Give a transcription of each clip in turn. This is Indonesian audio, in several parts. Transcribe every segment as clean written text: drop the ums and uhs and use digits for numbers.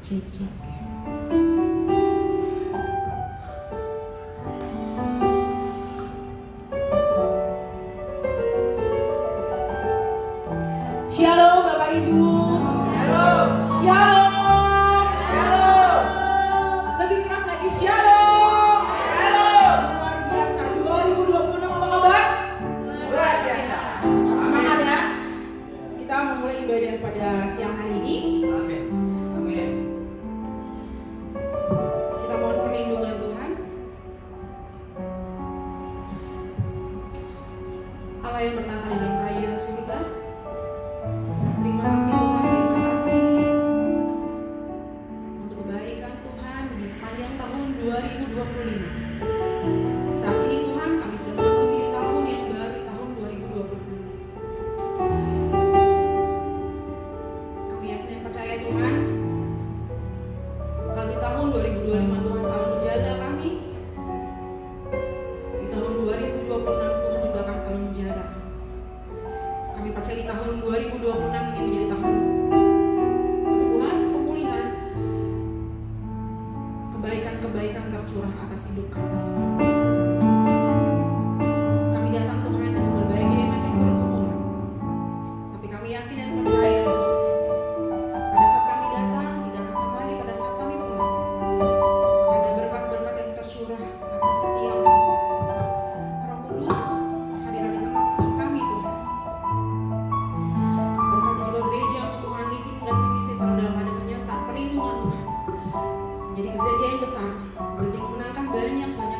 Cek. Shalom Bapak Ibu. Shalom. Shalom. Shalom. Lebih keras lagi shalom. Shalom. Luar biasa. 2026 apa kabar? Luar biasa. Semangat ya. Kita memulai ibadah pada siang hari ini. Amin. Amin. Kita mohon perlindungan Tuhan. Allah yang bertata di dalam kerajaan surga. Terima kasih Tuhan, terima kasih untuk kebaikan Tuhan di sepanjang tahun 2025. Saat ini Tuhan, kami sudah memasuki tahun yang baru, tahun 2026. Kami yakin dan percaya Tuhan, kalau di tahun 2025 Tuhan selalu menjaga kami, di tahun 2026 Tuhan juga akan selalu menjaga. Kami percaya di tahun 2026 ini menjadi tahun kesembuhan, pemulihan, kebaikan-kebaikan tercurah atas hidup kami. Kami datang Tuhan dengan berbagai macam pergumulan, tapi kami yakin dan percaya pada saat kami datang tidak akan sama lagi pada saat kami pulang. Ada berkat-berkat yang tercurah atas setiap Roh Kudus hadirat di tengah kami Tuhan. Berkati juga gereja untuk Tuhan living dan ministry selalu dalam ada penyertaan perlindungan Tuhan. Menjadi gereja yang besar, gereja yang memenangkan banyak jiwa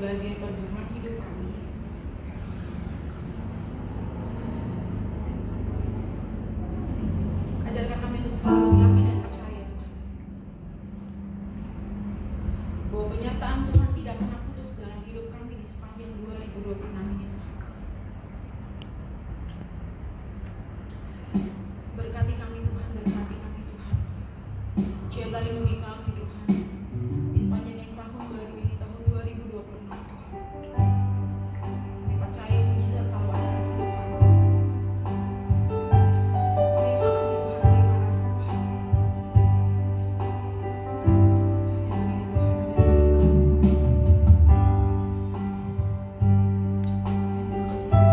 berbagai perjuangan hidup kami. Ajarkan kami untuk selalu yakin dan percaya Tuhan, bahwa penyertaan Tuhan tidak pernah putus dalam hidup kami di sepanjang 2026 ini Tuhan. Berkati kami Tuhan, berkati kami Tuhan. Jaga lindungi kami Tuhan di sepanjang yang tahun baru ini, tahun 2026 Tuhan. Kami percaya mujizat selalu ada di hidup kami. Terima kasih Tuhan, terima kasih Tuhan. Terima kasih Tuhan.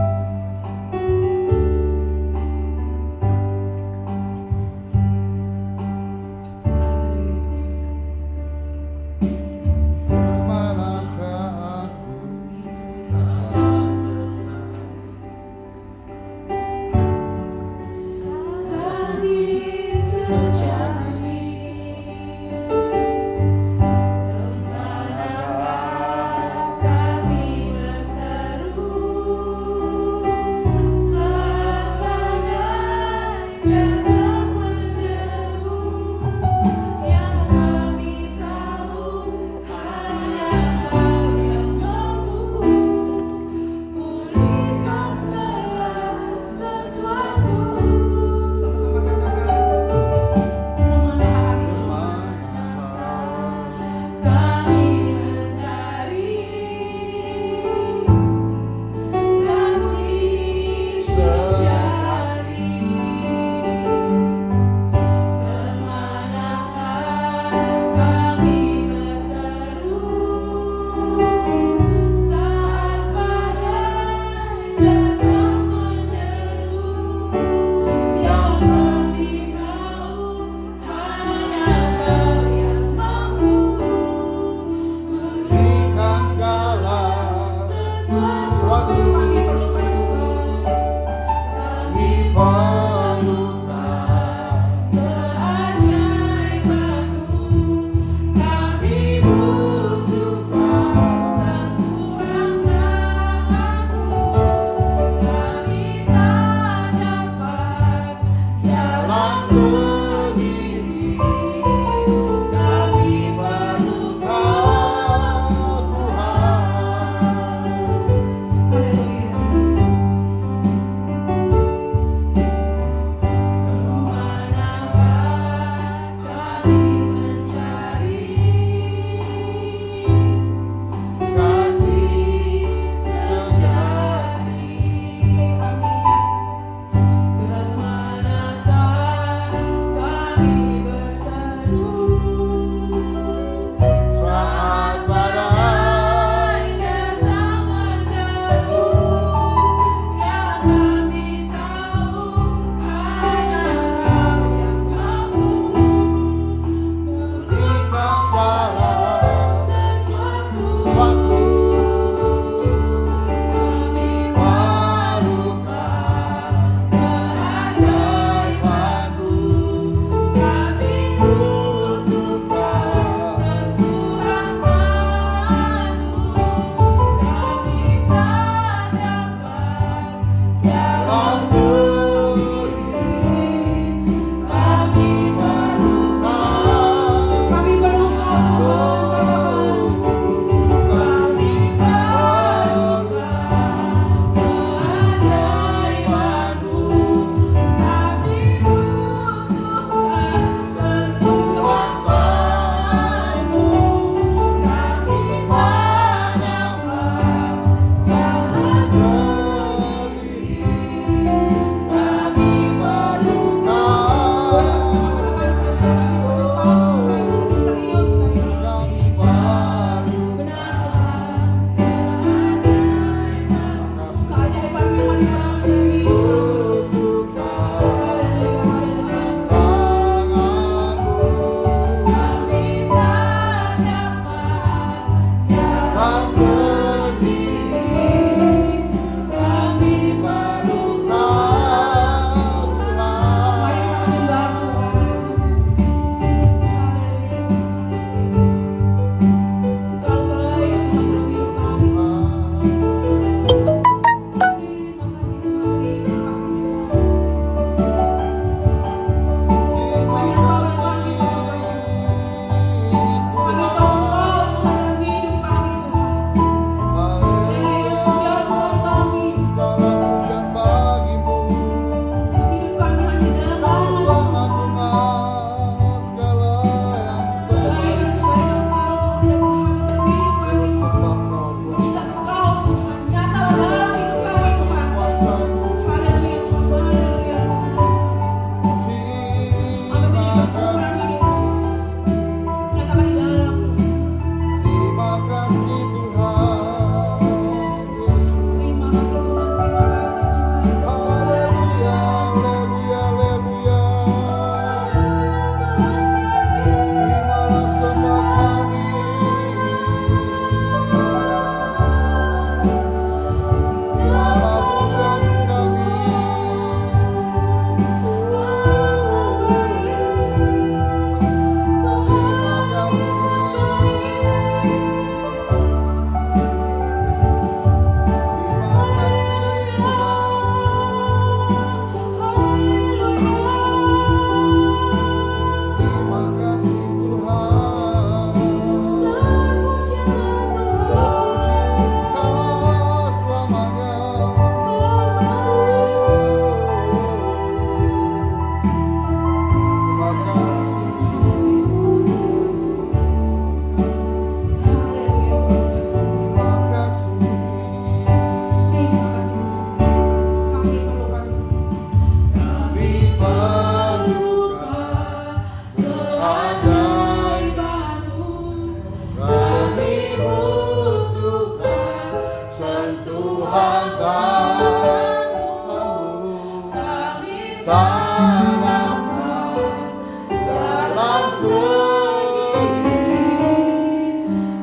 dalam sunyi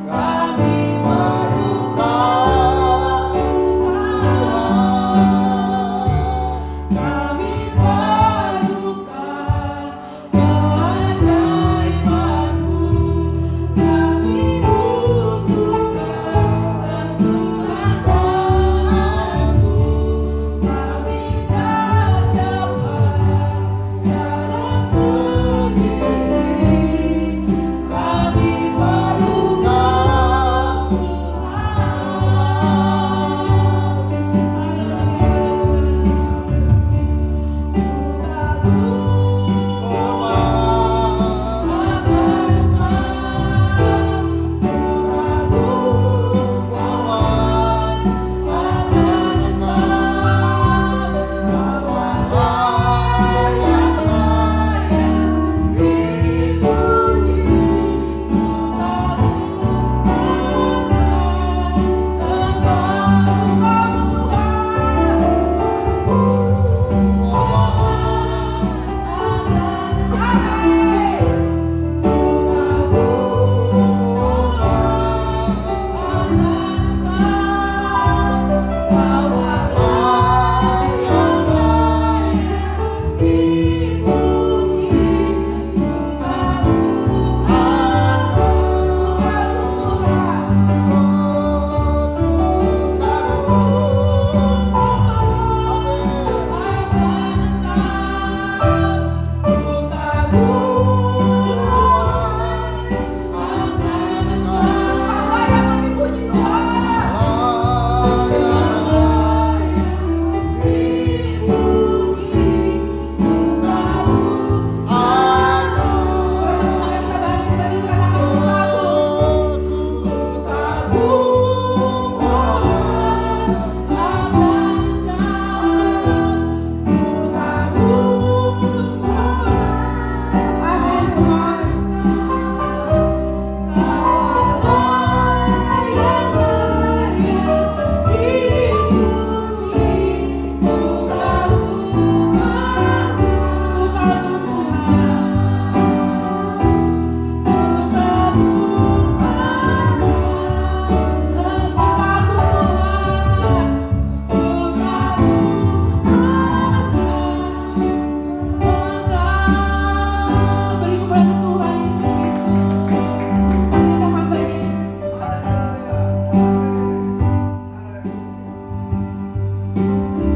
kami merupakan Tuhan. Kami merupakan keajaiban-Mu. Kami butuhkan sentuhan tangan-Mu. Kami tak dapat dalam sunyi. Kami merupakan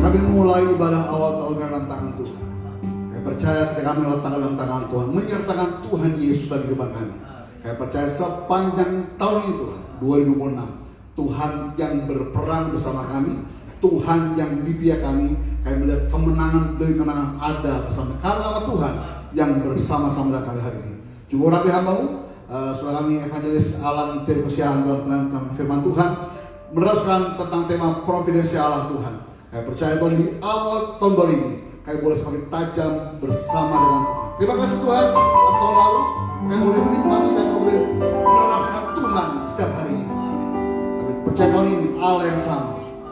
Kami mulai ibadah awal tahun dalam tangan Tuhan. Kami percaya ketika kami letakkan dalam tangan Tuhan, menyertakan Tuhan Yesus dalam kehidupan kami. Kami percaya sepanjang tahun itu 2026, Tuhan yang berperang bersama kami, Tuhan yang di pihak kami. Kami melihat kemenangan demi kemenangan ada bersama karena Tuhan yang bersama-sama dengan kami hari ini. Juga rapi hamba-Mu, saudara kami Evangelis Alan Jericho Siahaan dalam firman Tuhan meneruskan tentang tema providensial Allah Tuhan. Kami percaya Tuhan di awal tahun baru ini kami boleh semakin tajam bersama dengan Tuhan. Terima kasih Tuhan, tahun lalu kami boleh menikmati dan kami boleh merasakan Tuhan setiap harinya. Kami percaya tahun ini Allah yang sama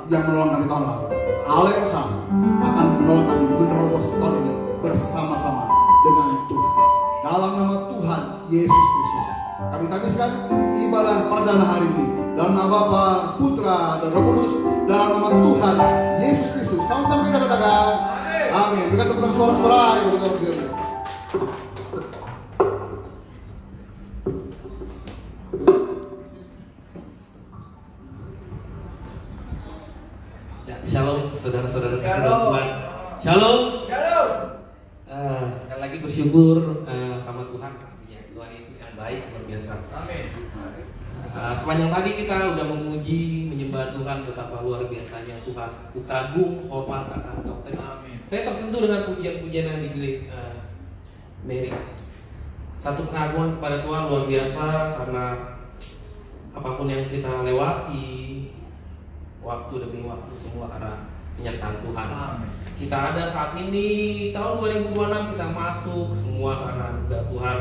yang menolong kami tahun lalu, Allah yang sama akan menolong kami menerobos tahun ini bersama-sama dengan Tuhan. Dalam nama Tuhan Yesus Kristus, kami tabiskan ibadah perdana hari ini dalam nama Bapa, Putra, dan Roh Kudus, dalam nama Tuhan Yesus Kristus. Sama-sama kita katakan amin. Berikan tepuk tangan suara-suara yang betul-betul. Ya, shalom saudara-saudara Shalom. Tuhan. Shalom. Shalom. Sekali lagi bersyukur sama Tuhan pastinya. Tuhan Yesus yang baik luar biasa. Amin. Sepanjang tadi kita udah memuji, menyembah Tuhan betapa luar biasanya Tuhan. Ku kagum, hormat akan Engkau. Amin. Saya tersentuh dengan pujian-pujian yang dibeli Mary. Satu pengagungan kepada Tuhan luar biasa karena apapun yang kita lewati, waktu demi waktu semua karena penyertaan Tuhan. Amin. Kita ada saat ini tahun 2026 kita masuk semua karena juga Tuhan.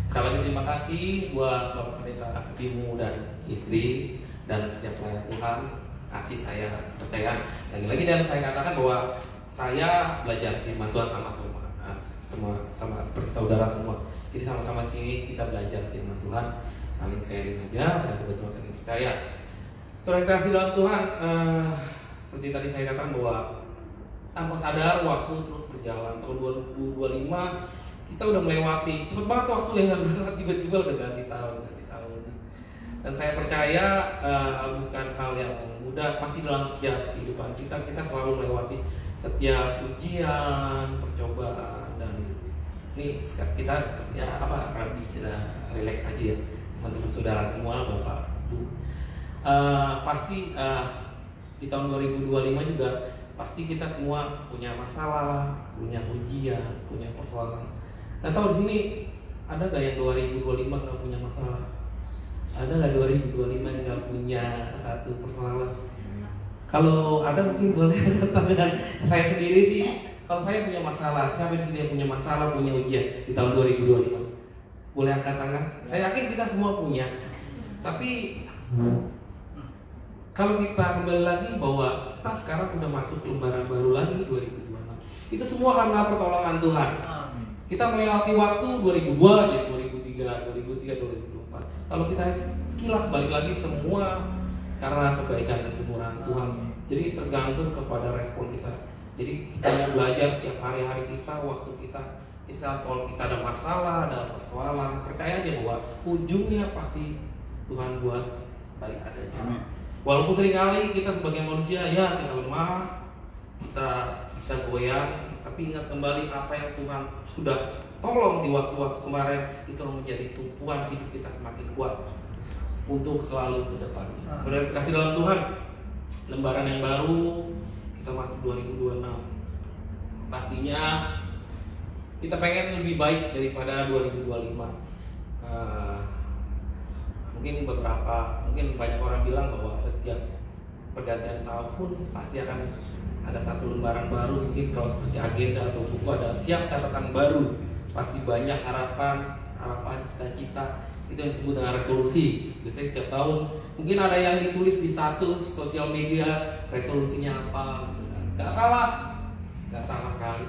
Sekali lagi terima kasih buat Bapak Pendeta Bimu dan istri dan setiap pelayan Tuhan. Kasih saya percaya lagi-lagi dan saya katakan bahwa saya belajar firman Tuhan sama Tuhan. sama seperti saudara semua. Jadi sama-sama sini kita belajar firman Tuhan, saling sharing aja, dan kebetulan saling percaya. Saudara kasih dalam Tuhan, seperti tadi saya katakan bahwa tanpa sadar waktu terus berjalan. Tahun 2025 kita udah melewati, cepet banget waktu yang nggak berasa, tiba-tiba udah ganti tahun. Dan saya percaya bukan hal yang mudah, pasti dalam setiap kehidupan kita selalu melewati setiap ujian, percobaan, dan ini kita seperti akan kita relax aja ya, teman-teman saudara semua, Bapak, Bu. Pasti di tahun 2025 juga pasti kita semua punya masalah, punya ujian, punya persoalan. Nah, tahu di sini ada nggak yang 2025 nggak punya masalah? Ada nggak 2025 yang nggak punya satu persoalan? Kalau ada mungkin boleh datang dengan saya sendiri sih. Kalau saya punya masalah, siapa di sini yang punya masalah, punya ujian di tahun 2025? Boleh angkat tangan? Saya yakin kita semua punya. Tapi kalau kita kembali lagi bahwa kita sekarang udah masuk lembaran baru lagi 2026. Itu semua karena pertolongan Tuhan. Kita melewati waktu 2002, jadi 2003, 2004. Kalau kita kilas balik lagi semua karena kebaikan dan kemurahan Tuhan. Jadi tergantung kepada respon kita. Jadi kita mau belajar setiap hari-hari kita, waktu kita. Jadi saat kalau kita ada masalah, ada persoalan, percaya aja bahwa ujungnya pasti Tuhan buat baik adanya. Walaupun seringkali kita sebagai manusia ya kita lemah, kita bisa goyang, tapi ingat kembali apa yang Tuhan sudah tolong di waktu-waktu kemarin, itu menjadi tumpuan hidup kita semakin kuat untuk selalu ke depannya. Saudara kasih dalam Tuhan, lembaran yang baru kita masuk 2026. Pastinya kita pengen lebih baik daripada 2025. Mungkin banyak orang bilang bahwa setiap pergantian tahun pasti akan ada satu lembaran baru. Mungkin kalau seperti agenda atau buku ada siap catatan baru, pasti banyak harapan, cita-cita. Itu yang disebut dengan resolusi. Biasanya setiap tahun mungkin ada yang ditulis di status sosial media resolusinya apa. Nggak salah sekali.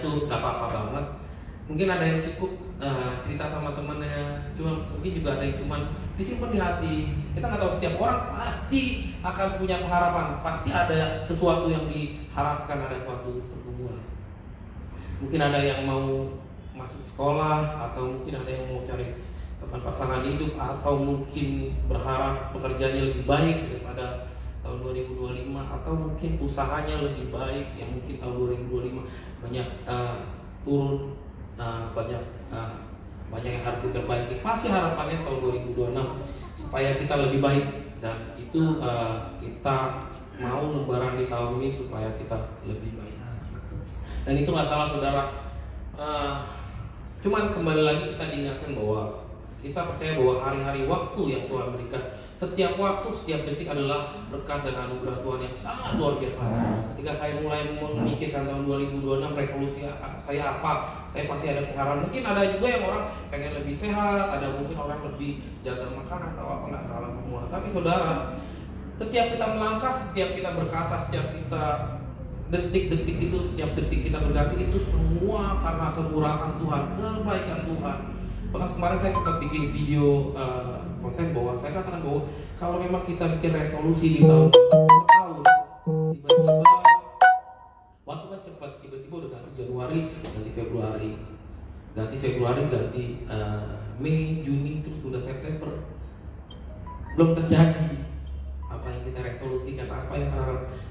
Itu nggak apa-apa banget. Mungkin ada yang cukup cerita sama temennya, mungkin juga ada yang cuman disimpan di hati. Kita nggak tahu, setiap orang pasti akan punya pengharapan, pasti ada sesuatu yang diharapkan, ada suatu pergumulan. Mungkin ada yang mau masuk sekolah, atau mungkin ada yang mau cari teman pasangan hidup, atau mungkin berharap pekerjaannya lebih baik daripada tahun 2025, atau mungkin usahanya lebih baik, yang mungkin tahun 2025 banyak turun, banyak yang harus diperbaiki. Pasti harapannya tahun 2026 supaya kita lebih baik, dan itu kita mau lembaran di tahun ini supaya kita lebih baik. Dan itu nggak salah saudara. Cuman kembali lagi kita diingatkan bahwa kita percaya bahwa hari-hari waktu yang Tuhan berikan, setiap waktu, setiap detik adalah berkat dan anugerah Tuhan yang sangat luar biasa. Ketika saya mulai memikirkan tahun 2026 resolusi saya apa, saya pasti ada pengharapan. Mungkin ada juga yang orang pengen lebih sehat, ada mungkin orang lebih jaga makan atau apa, nggak salah semua. Tapi saudara, setiap kita melangkah, setiap kita berkata, setiap kita detik-detik itu, setiap detik kita berganti itu semua karena kemurahan Tuhan, kebaikan Tuhan. Bahkan kemarin saya sempat bikin video konten bahwa saya katakan bahwa kalau memang kita bikin resolusi di tahun, tiba-tiba waktu kan cepat, tiba-tiba udah ganti Januari, ganti Februari, ganti Mei, Juni, terus udah September, belum terjadi apa yang kita resolusikan, apa yang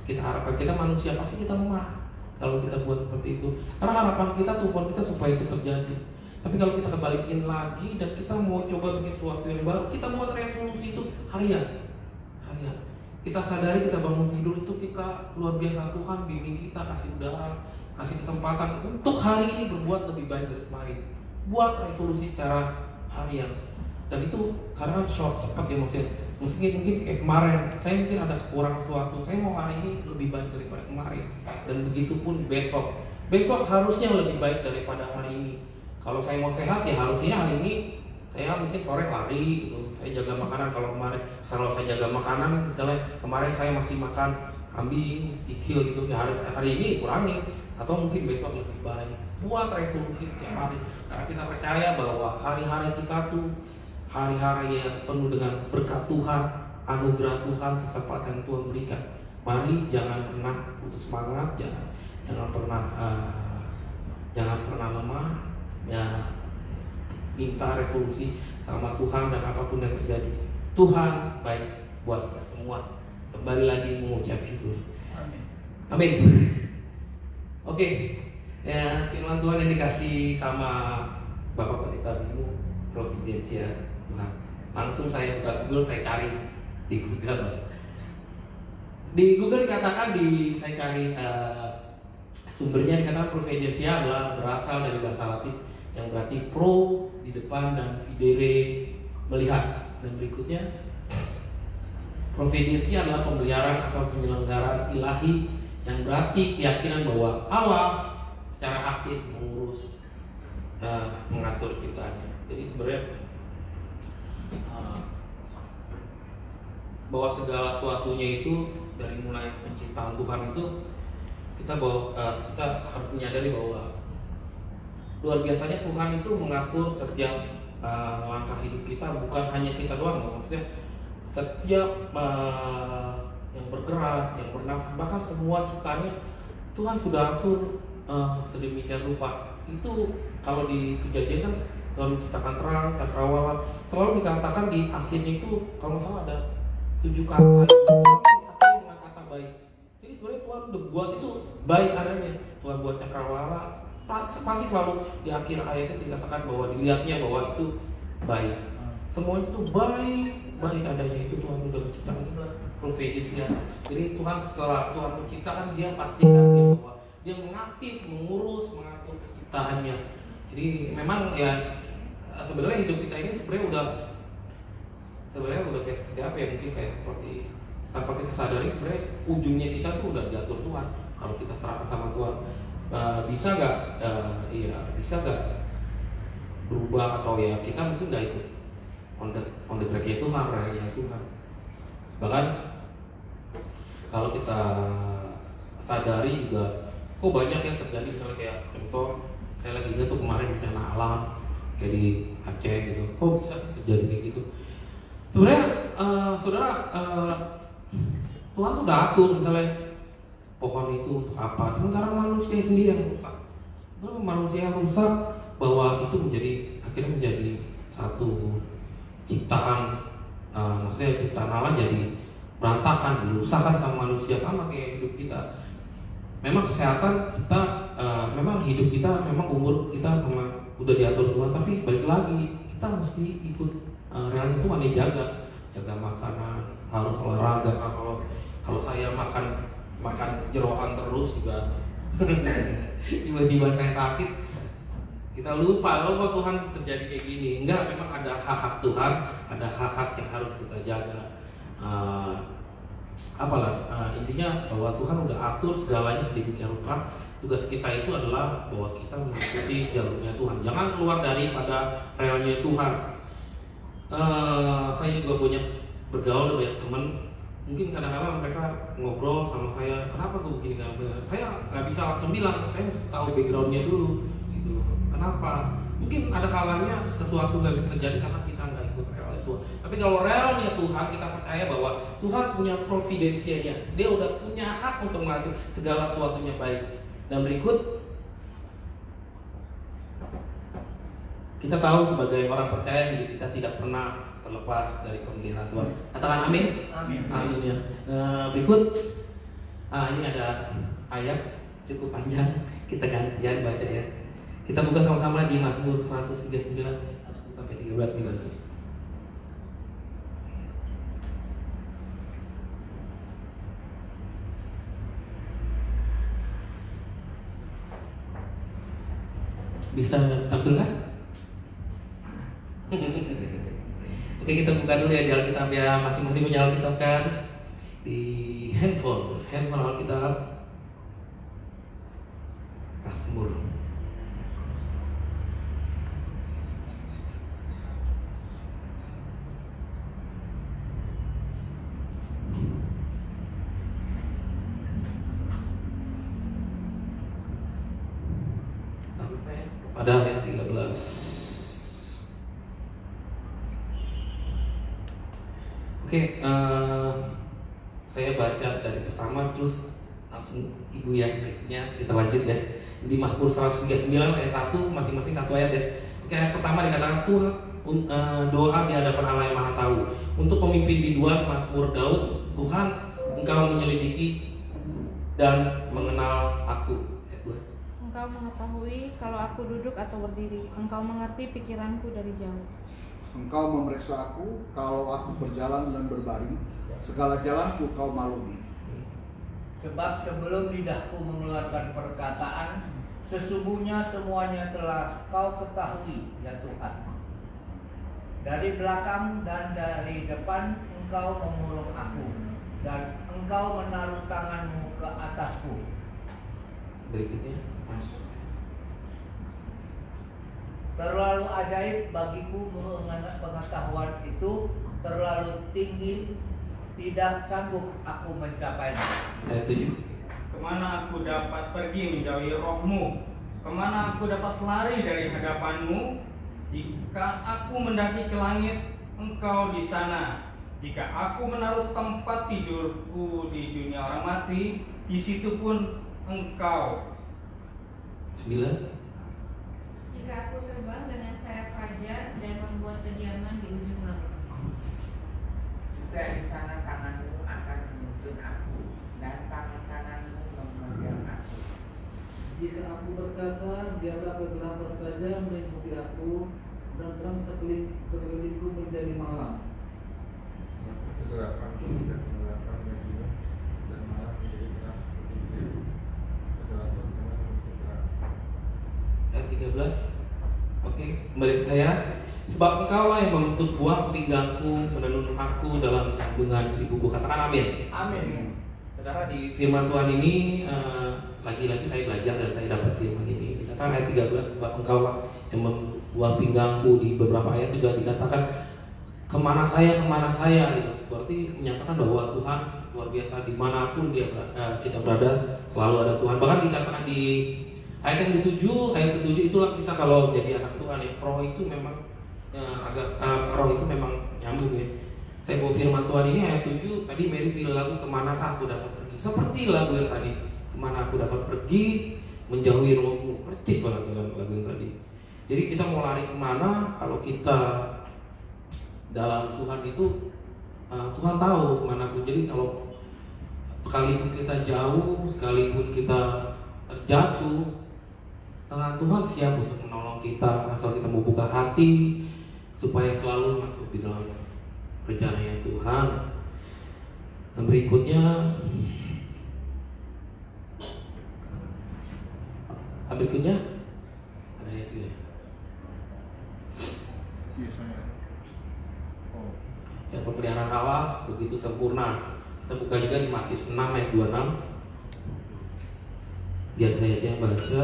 kita harapkan. Kita manusia pasti kita lemah kalau kita buat seperti itu, karena harapan kita, tumpuan kita supaya itu terjadi. Tapi kalau kita kebalikin lagi dan kita mau coba bikin sesuatu yang baru, kita buat resolusi itu harian. Kita sadari kita bangun tidur itu kita luar biasa, Tuhan bimbing kita, kasih udara, kasih kesempatan untuk hari ini berbuat lebih baik dari kemarin. Buat resolusi secara harian. Dan itu karena cepat ya maksudnya. Mungkin kayak kemarin, saya mungkin ada kekurangan sesuatu, saya mau hari ini lebih baik daripada kemarin. Dan begitu pun besok harusnya lebih baik daripada hari ini. Kalau saya mau sehat ya harusnya hari ini saya mungkin sore lari gitu. Saya jaga makanan. Kalau saya jaga makanan, misalnya kemarin saya masih makan kambing, kikil gitu, ya hari ini kurangi, atau mungkin besok lebih baik. buat resolusi setiap hari. Karena kita percaya bahwa hari-hari kita tuh hari-hari yang penuh dengan berkat Tuhan, anugerah Tuhan, kesempatan yang Tuhan berikan. Mari jangan pernah putus semangat, jangan pernah lemah, ya minta resolusi sama Tuhan, dan apapun yang terjadi Tuhan baik buat kita semua. Kembali lagi mengucap syukur. Amin. Amin. Oke, ya firman Tuhan yang dikasih sama Bapak Pendeta Bimo, Providensia Tuhan. Langsung saya buka Google, saya cari di Google. Di Google dikatakan saya cari sumbernya dikatakan Providensia adalah berasal dari bahasa Latin yang berarti pro di depan dan videre melihat. Dan berikutnya Providensia adalah pemeliharaan atau penyelenggaraan ilahi yang berarti keyakinan bahwa Allah secara aktif mengurus mengatur ciptaannya. Jadi sebenarnya bahwa segala sesuatunya itu dari mulai penciptaan Tuhan itu kita harus menyadari bahwa luar biasanya Tuhan itu mengatur setiap langkah hidup kita, bukan hanya kita doang, maksudnya setiap yang bergerak, yang bernafas, bahkan semua ciptaannya Tuhan sudah atur sedemikian rupa. Itu kalau di Kejadian kan Tuhan menciptakan terang, cakrawala, selalu dikatakan di akhirnya itu kalau nggak salah ada 7 kata, selalu diakhiri dengan kata baik. Jadi sebenarnya Tuhan udah buat itu baik adanya. Tuhan buat cakrawala, pasti selalu di akhir ayatnya dikatakan bahwa dilihatnya bahwa itu baik. Semuanya itu baik adanya. Itu Tuhan udah menciptakan. Itulah Providensia. Jadi Tuhan setelah Tuhan menciptakan, dia pastikan dia bahwa dia mengaktif, mengurus, mengatur keciptaannya. Jadi memang ya sebenarnya hidup kita ini sebenarnya udah kayak seperti apa ya, mungkin kayak seperti tanpa kita sadari sebenarnya ujungnya kita tuh udah diatur Tuhan. Kalau kita serahkan sama Tuhan, bisa nggak berubah, atau ya kita mungkin nggak ikut on the track-nya Tuhan, raya Tuhan. Bahkan kalau kita sadari juga kok banyak yang terjadi, misalnya kayak contoh saya lagi ingat tuh kemarin bencana alam kayak di Aceh gitu, kok bisa terjadi kayak gitu. Sebenarnya saudara, Tuhan tuh udah atur misalnya pohon itu untuk apa, cuma karena manusia sendiri yang rusak. Lalu manusia yang rusak bahwa itu akhirnya menjadi satu ciptaan, maksudnya ciptaan Allah jadi berantakan, dirusakkan sama manusia, sama kayak hidup kita. Memang kesehatan kita, memang hidup kita, memang umur kita sama udah diatur Tuhan, tapi balik lagi kita mesti ikut realnya Tuhan, jaga makanan, harus olahraga. Kalau saya makan jeroan terus juga tiba-tiba saya sakit, kita lupa kok Tuhan terjadi kayak gini. Enggak, memang ada hak-hak Tuhan, ada hak-hak yang harus kita jaga. Intinya bahwa Tuhan udah atur segalanya sedemikian rupa. Tugas kita itu adalah bahwa kita mengikuti jalurnya Tuhan, jangan keluar daripada realnya Tuhan. Saya juga punya bergaul dengan banyak teman. Mungkin kadang-kadang mereka ngobrol sama saya, kenapa kok begini, saya nggak bisa langsung bilang, saya mesti tahu backgroundnya dulu gitu. Kenapa? Mungkin ada kalanya sesuatu nggak bisa terjadi karena kita nggak ikut rel Tuhan. Tapi kalau relnya Tuhan, kita percaya bahwa Tuhan punya providensianya, dia udah punya hak untuk mengatur segala sesuatunya baik. Dan berikut, kita tahu sebagai orang percaya hidup kita tidak pernah terlepas dari pemeliharaan Tuhan. Katakan amin. Amin. Amin ya. Berikut, ini ada ayat cukup panjang, kita gantian baca ya. Kita buka sama-sama di Mazmur 139 sampai 13 dibantu. Bisa tampil kan? Oke, kita buka dulu ya di Alkitab ya, masing-masing punya Alkitab kan? Di handphone Alkitab Mazmur. pada ayat 13. Oke, saya baca dari pertama terus langsung ibu yang berikutnya kita lanjut ya. Di Mazmur 139 ayat 1 masing-masing satu ayat ya. Oke, ayat pertama dikatakan Tuhan doa di hadapan Allah yang Maha Tahu. Untuk pemimpin biduan Mazmur Daud, Tuhan Engkau menyelidiki dan mengenal aku. Engkau mengetahui kalau aku duduk atau berdiri. Engkau mengerti pikiranku dari jauh. Engkau memeriksa aku kalau aku berjalan dan berbaring. Segala jalanku kau maklumi. Sebab sebelum lidahku mengeluarkan perkataan, sesungguhnya semuanya telah kau ketahui, ya Tuhan. Dari belakang dan dari depan engkau mengurung aku, dan engkau menaruh tanganmu ke atasku. Berikutnya, Mas. Terlalu ajaib bagiku pengetahuan itu, terlalu tinggi, tidak sanggup aku mencapainya. Ayat 7. Kemana aku dapat pergi menjauhi rohmu? Kemana aku dapat lari dari hadapanmu? Jika aku mendaki ke langit, engkau di sana. Jika aku menaruh tempat tidurku di dunia orang mati, di situ pun engkau. 9. Jika aku terbang dengan sayap fajar dan membuat kediaman di ujung laut. Juga di sana tanganmu akan menuntun aku, dan tangan kananmu memegang aku. Jika aku berkata, biarlah kegelapan saja meliputi aku, dan terang sekelilingku menjadi malam. Kegelapan dan kegelapan bagimu, dan malam menjadi terang seperti itu. Kegelapan sama seperti terang. Ayat 13. Oke, kembali ke saya. Sebab engkaulah yang membentuk buah pinggangku, menenun aku dalam kandungan ibuku. Katakan amin. Amin. Saudara, di firman Tuhan ini lagi-lagi saya belajar dan saya dapat firman ini. Dikatakan ayat 13, sebab engkaulah yang membentuk buah pinggangku. Di beberapa ayat juga dikatakan kemana saya gitu. Berarti menyatakan bahwa Tuhan luar biasa, dimanapun kita berada selalu ada Tuhan. Bahkan dikatakan di ayat yang ayat ke-7 itulah kita kalau jadi anak Tuhan ya. Roh itu memang roh itu memang nyambung ya. Saya mau firman Tuhan ini ayat 7 tadi Mary pilih lagu kemanakah aku dapat pergi. Seperti lagu yang tadi, kemana aku dapat pergi menjauhi rohmu. Percis banget dengan lagu yang tadi. Jadi kita mau lari kemana kalau kita dalam Tuhan itu Tuhan tahu kemana pun. Jadi kalau sekalipun kita jauh, sekalipun kita terjatuh, tangan Tuhan siap untuk menolong kita asal kita membuka hati supaya selalu masuk di dalam rencananya Tuhan. Dan berikutnya ada ayat ini. Iya saya. Oh. Yang pemeliharaan Allah begitu sempurna. Kita buka juga di Matius 6 ayat 26. Biar saya aja yang baca.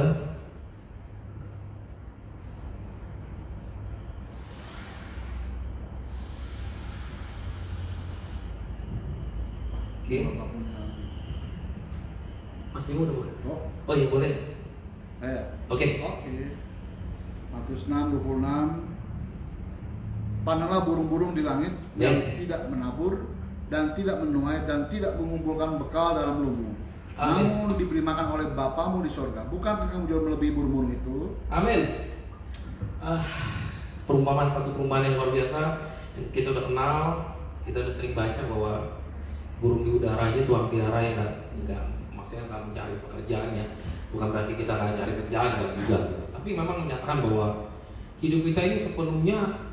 Oke. Mas Bimo udah boleh? Oh iya boleh. Oke. Matius 6:26. Pandanglah burung-burung di langit yang tidak menabur dan tidak menuai dan tidak mengumpulkan bekal dalam lumbung. Namun diberi makan oleh Bapamu di sorga. Bukankah kamu jauh melebihi burung-burung itu? Amin. Satu perumpamaan yang luar biasa yang kita udah kenal, kita udah sering baca bahwa burung di udara aja tuang piara yang enggak maksudnya nggak mencari pekerjaan ya. Bukan berarti kita nggak cari kerjaan, nggak juga gitu. Tapi memang menyatakan bahwa hidup kita ini sepenuhnya,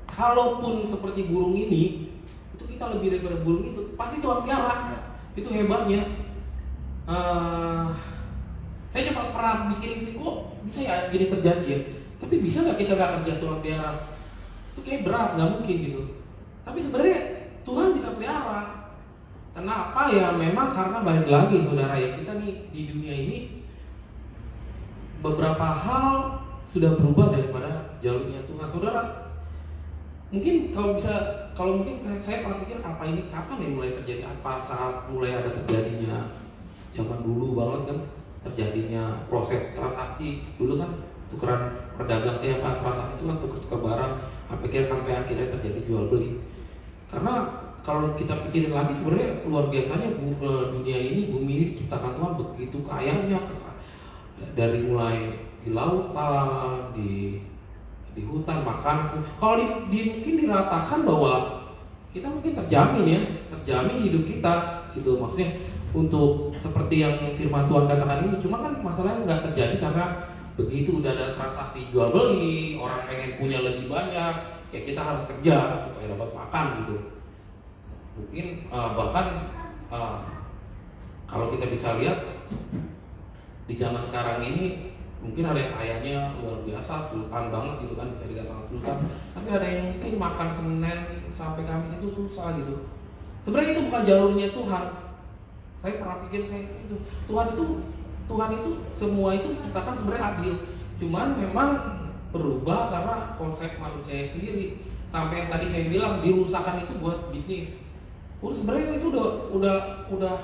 kalaupun seperti burung ini, itu kita lebih daripada burung itu. Pasti tuang piara. Itu hebatnya. Saya coba pernah bikin ini, kok bisa ya gini terjadi ya. Tapi bisa nggak kita nggak kerja tuang piara? Itu kayak berat, nggak mungkin gitu. Tapi sebenarnya Tuhan bisa pelihara. Kenapa ya? Memang karena balik lagi saudara ya, kita nih di dunia ini beberapa hal sudah berubah daripada jalurnya Tuhan. Saudara, mungkin kalau mungkin saya pernah pikir apa ini kapan ya mulai terjadi, apa saat mulai ada terjadinya zaman dulu banget kan terjadinya proses transaksi dulu kan tukeran perdagang transaksi cuma tukar barang, sampai akhirnya terjadi jual beli. Karena kalau kita pikirin lagi sebenarnya luar biasanya dunia ini, bumi ini diciptakan Tuhan begitu kayanya, dari mulai di lautan, di hutan, makan. Kalau mungkin diratakan bahwa kita mungkin terjamin hidup kita gitu, maksudnya untuk seperti yang firman Tuhan katakan ini. Cuma kan masalahnya nggak terjadi karena begitu udah ada transaksi jual beli, orang pengen punya lebih banyak, ya kita harus kerja supaya dapat makan gitu. Mungkin bahkan kalau kita bisa lihat di zaman sekarang ini mungkin ada yang kayanya luar biasa, sultan banget gitu kan, bisa dikatakan sultan. Tapi ada yang mungkin makan Senin sampai Kamis itu susah gitu. Sebenarnya itu bukan jalurnya Tuhan. Saya pernah pikir itu Tuhan itu semua itu diciptakan sebenarnya adil. Cuman memang berubah karena konsep manusia sendiri. Sampai yang tadi saya bilang dirusakan itu buat bisnis. Sebenarnya itu udah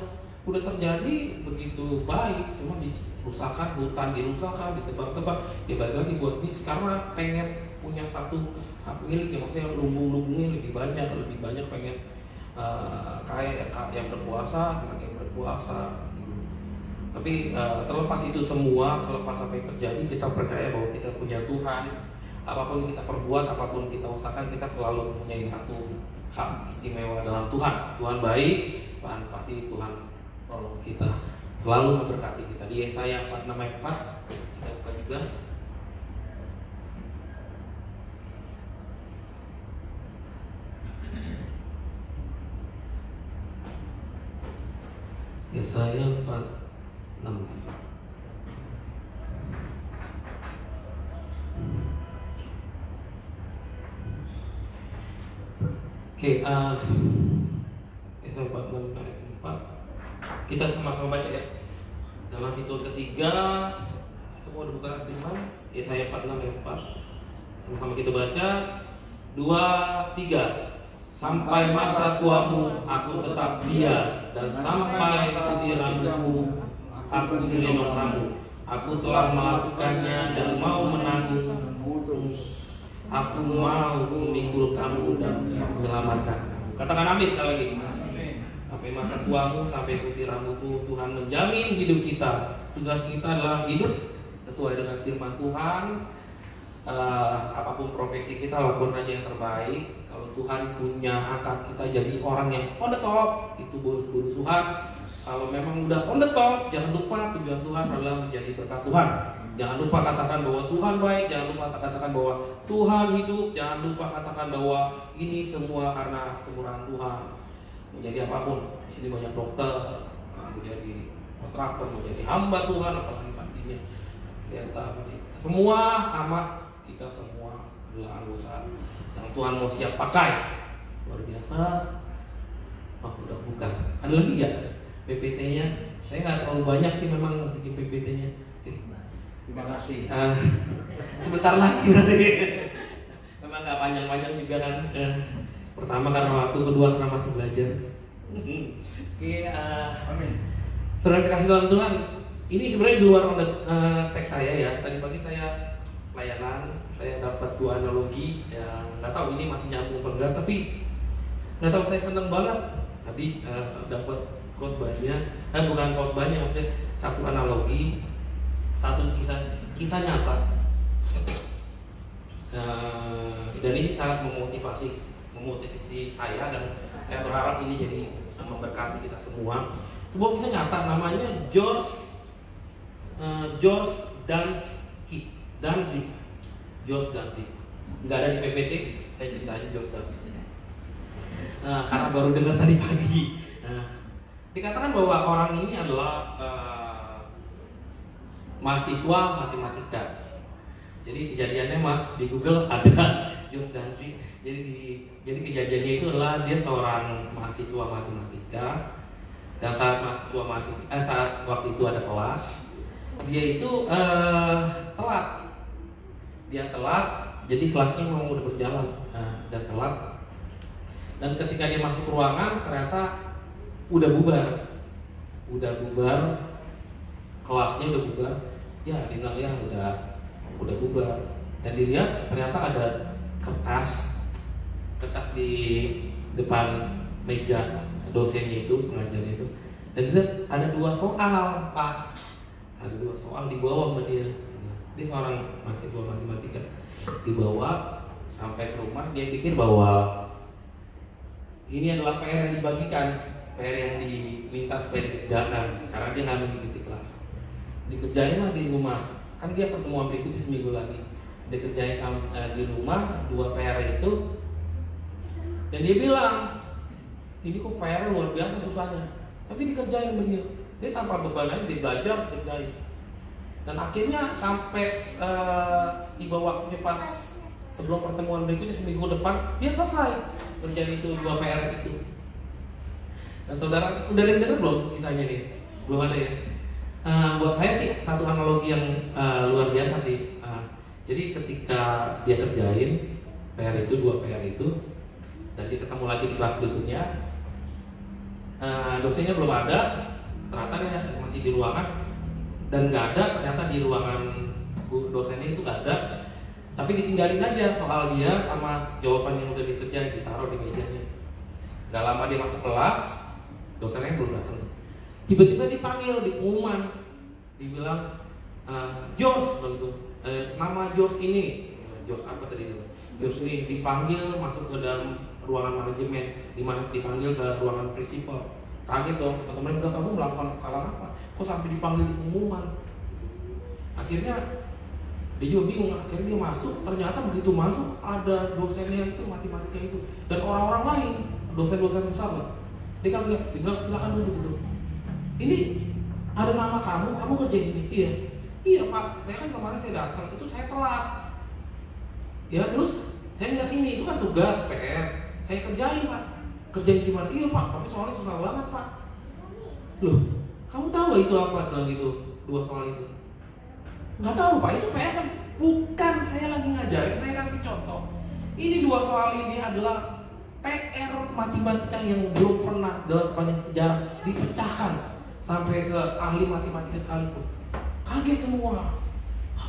terjadi begitu baik, cuma dirusakan, hutan dirusakan, ditebak-tebak, ya balik lagi buat bisnis karena pengen punya satu hak milik, ya maksudnya lumbung-lumbungnya lebih banyak pengen kayak yang berkuasa, yang berkuasa. Tapi terlepas itu semua, terlepas apa yang terjadi, kita percaya bahwa kita punya Tuhan. Apapun kita perbuat, apapun kita usahakan, kita selalu mempunyai satu hak istimewa dalam Tuhan. Tuhan baik, Tuhan pasti Tuhan tolong kita, selalu memberkati kita. Di Yesaya 46 ayat 4 kita buka juga. Yesaya 46. Oke, Yesaya 46 ayat 4. Kita sama-sama baca ya. Dalam Hitung ketiga, semua dibuka firman Yesaya 46 ayat 4. Sama-sama kita baca. 2, 3. Sampai masa tuamu aku tetap diam, dan sampai putih rambutmu aku menyelidiki kamu. Aku telah melakukannya dan mau menanggung. Aku mau memikul kamu dan menyelamatkan kamu. Katakan amin sekali lagi. Sampai masa tuamu, sampai putih rambutmu, Tuhan menjamin hidup kita. Tugas kita adalah hidup sesuai dengan firman Tuhan. Apapun profesi kita, lakukan aja yang terbaik. Kalau Tuhan punya angkat kita jadi orang yang on the top, itu bonus Tuhan. Kalau memang udah on the top, jangan lupa tujuan Tuhan adalah menjadi berkat Tuhan. Jangan lupa katakan bahwa Tuhan baik, jangan lupa katakan bahwa Tuhan hidup, jangan lupa katakan bahwa ini semua karena kemurahan Tuhan. Menjadi apapun, di sini banyak dokter, menjadi kontraktor, menjadi hamba Tuhan, apalagi pastinya semua sama, kita semua adalah anggota yang Tuhan mau siap pakai. Luar biasa. Udah bukan. Ada lagi nggak PPT-nya? Saya nggak terlalu banyak sih memang bikin PPT-nya. Terima kasih. Sebentar lagi berarti. Memang nggak panjang-panjang juga kan. Pertama karena waktu, kedua karena masih belajar. Oke, Amin. saudara kasih dalam Tuhan. Ini sebenarnya di luar teks saya ya. Tadi pagi saya pelayanan, saya dapat 2 analogi yang nggak tahu ini masih nyambung apa enggak, tapi nggak tahu, saya seneng banget tadi dapat khotbahnya, bukan khotbahnya, maksudnya satu analogi, satu kisah nyata, dan ini sangat memotivasi saya, dan saya berharap ini jadi memberkati kita semua. Sebuah kisah nyata namanya George Danzig. Nggak ada di PPT, saya ceritain George Danzig. Karena baru dengar tadi pagi. Dikatakan bahwa orang ini adalah mahasiswa matematika. Jadi kejadiannya di Google ada George Danzig. Jadi kejadiannya itu adalah dia seorang mahasiswa matematika, dan saat waktu itu ada kelas, dia itu telat. Jadi kelasnya memang udah berjalan dan telat. Dan ketika dia masuk ruangan ternyata udah bubar, kelasnya udah bubar. Ya dibilang ya udah udah bubar. Dan dilihat ternyata ada kertas di depan meja dosennya itu, pengajarnya itu. Dan dilihat ada 2 soal, Pak. Ada 2 soal dibawa sama dia. Dia seorang mahasiswa matematika. Dibawa sampai ke rumah, dia pikir bahwa ini adalah PR yang dibagikan, PR yang diminta supaya dikerjakan, karena dia nggak mengikuti kelas. Dikerjain lah di rumah, kan dia pertemuan berikutnya seminggu lagi. Dia kerjain di rumah 2 PR itu, dan dia bilang, ini kok PR luar biasa susahnya, tapi dikerjain begitu. Dia tanpa beban aja, dia belajar, kerjain. Dan akhirnya sampai tiba waktunya pas sebelum pertemuan berikutnya seminggu depan, dia selesai kerjaan itu 2 PR itu. Dan saudara, udah dengar belum kisahnya nih? Belum ada ya? Buat saya sih satu analogi yang luar biasa sih. Jadi ketika dia kerjain PR itu, 2 PR itu, dan dia ketemu lagi di kelas berikutnya, dosennya belum ada, ternyata dia masih di ruangan, dan nggak ada, ternyata di ruangan dosennya itu nggak ada, tapi ditinggalin aja soal dia sama jawaban yang udah dikerjain, ditaruh di mejanya. Gak lama dia masuk kelas, dosennya belum datang. Tiba-tiba dipanggil di pengumuman, dibilang Jos, begitu. Nama Jos ini, Jos apa tadi? Jos ini dipanggil masuk ke dalam ruangan manajemen, dipanggil ke ruangan prinsipal. Kaget dong, teman-teman bilang, kamu melakukan kesalahan apa? Kok sampai dipanggil di pengumuman? Akhirnya dia juga bingung, akhirnya dia masuk, ternyata begitu masuk ada dosennya itu, matematika itu, dan orang-orang lain, dosen-dosen besar lah. Dia kaget, dia bilang silakan dulu gitu. Ini ada nama kamu kerjain ini? Iya Pak, saya kan kemarin saya datang, itu saya telat. Ya terus saya lihat ini, itu kan tugas PR, saya kerjain Pak. Kerjain gimana? Iya Pak, tapi soalnya susah banget Pak. Loh, kamu tahu gak itu apa? Bilang gitu, 2 soal itu. Nggak tahu Pak, itu PR kan bukan saya lagi ngajarin, saya kasih contoh. Ini 2 soal ini adalah PR matematika yang belum pernah dalam sepanjang sejarah dipecahkan sampai ke ahli matematika sekalipun. Kaget semua.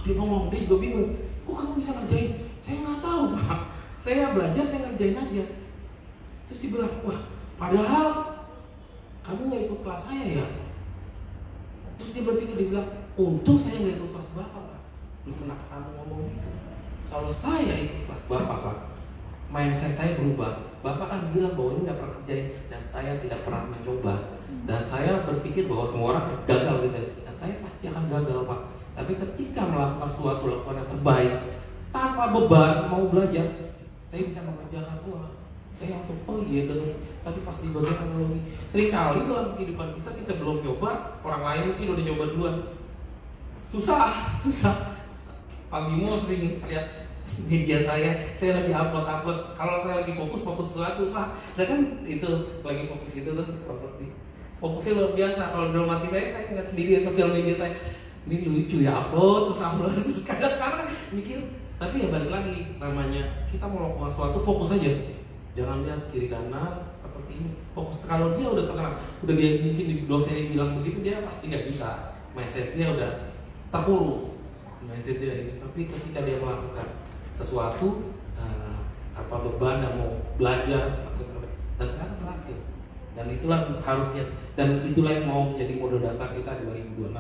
Dia ngomong, dia juga bingung. Kok kamu bisa ngerjain? Saya nggak tahu Pak. Saya belajar, saya ngerjain aja. Terus dia bilang, wah padahal kamu nggak ikut kelas saya ya. Terus dia berpikir, dia bilang, untung saya nggak ikut kelas Bapak Pak. Lu kenapa kamu ngomong gitu? Kalau saya ikut kelas Bapak Pak, mindset saya berubah. Bapak kan bilang bahwa ini nggak pernah terjadi, dan saya tidak pernah mencoba. Dan saya berpikir bahwa semua orang gagal gitu, dan saya pasti akan gagal Pak. Tapi ketika melakukan suatu lakukan yang terbaik tanpa beban, mau belajar, saya bisa mengerjakan. Wah, saya langsung, oh iya betul. Tadi pas di bagian teknologi, seringkali dalam kehidupan kita belum coba, orang lain mungkin udah nyoba duluan. Susah. Pak Bimo sering lihat media saya lagi upload. Kalau saya lagi fokus sesuatu Pak, saya kan itu lagi fokus itu tuh properti. Fokusnya luar biasa. Kalau dalam hati saya ingat sendiri sosial media saya, ini lucu ya upload terus kadang-kadang mikir. Tapi ya balik lagi, namanya kita mau melakukan sesuatu, fokus aja. Jangan lihat kiri kanan seperti ini. Fokus. Kalau dia udah terkenal, udah dia mungkin di dosennya bilang begitu, dia pasti nggak bisa. Mindsetnya udah terpuruk. Mindset dia ini. Tapi ketika dia melakukan sesuatu, apa beban dan mau belajar, dan ternyata berhasil. Dan itulah harusnya, dan itulah yang mau menjadi modal dasar kita 2026.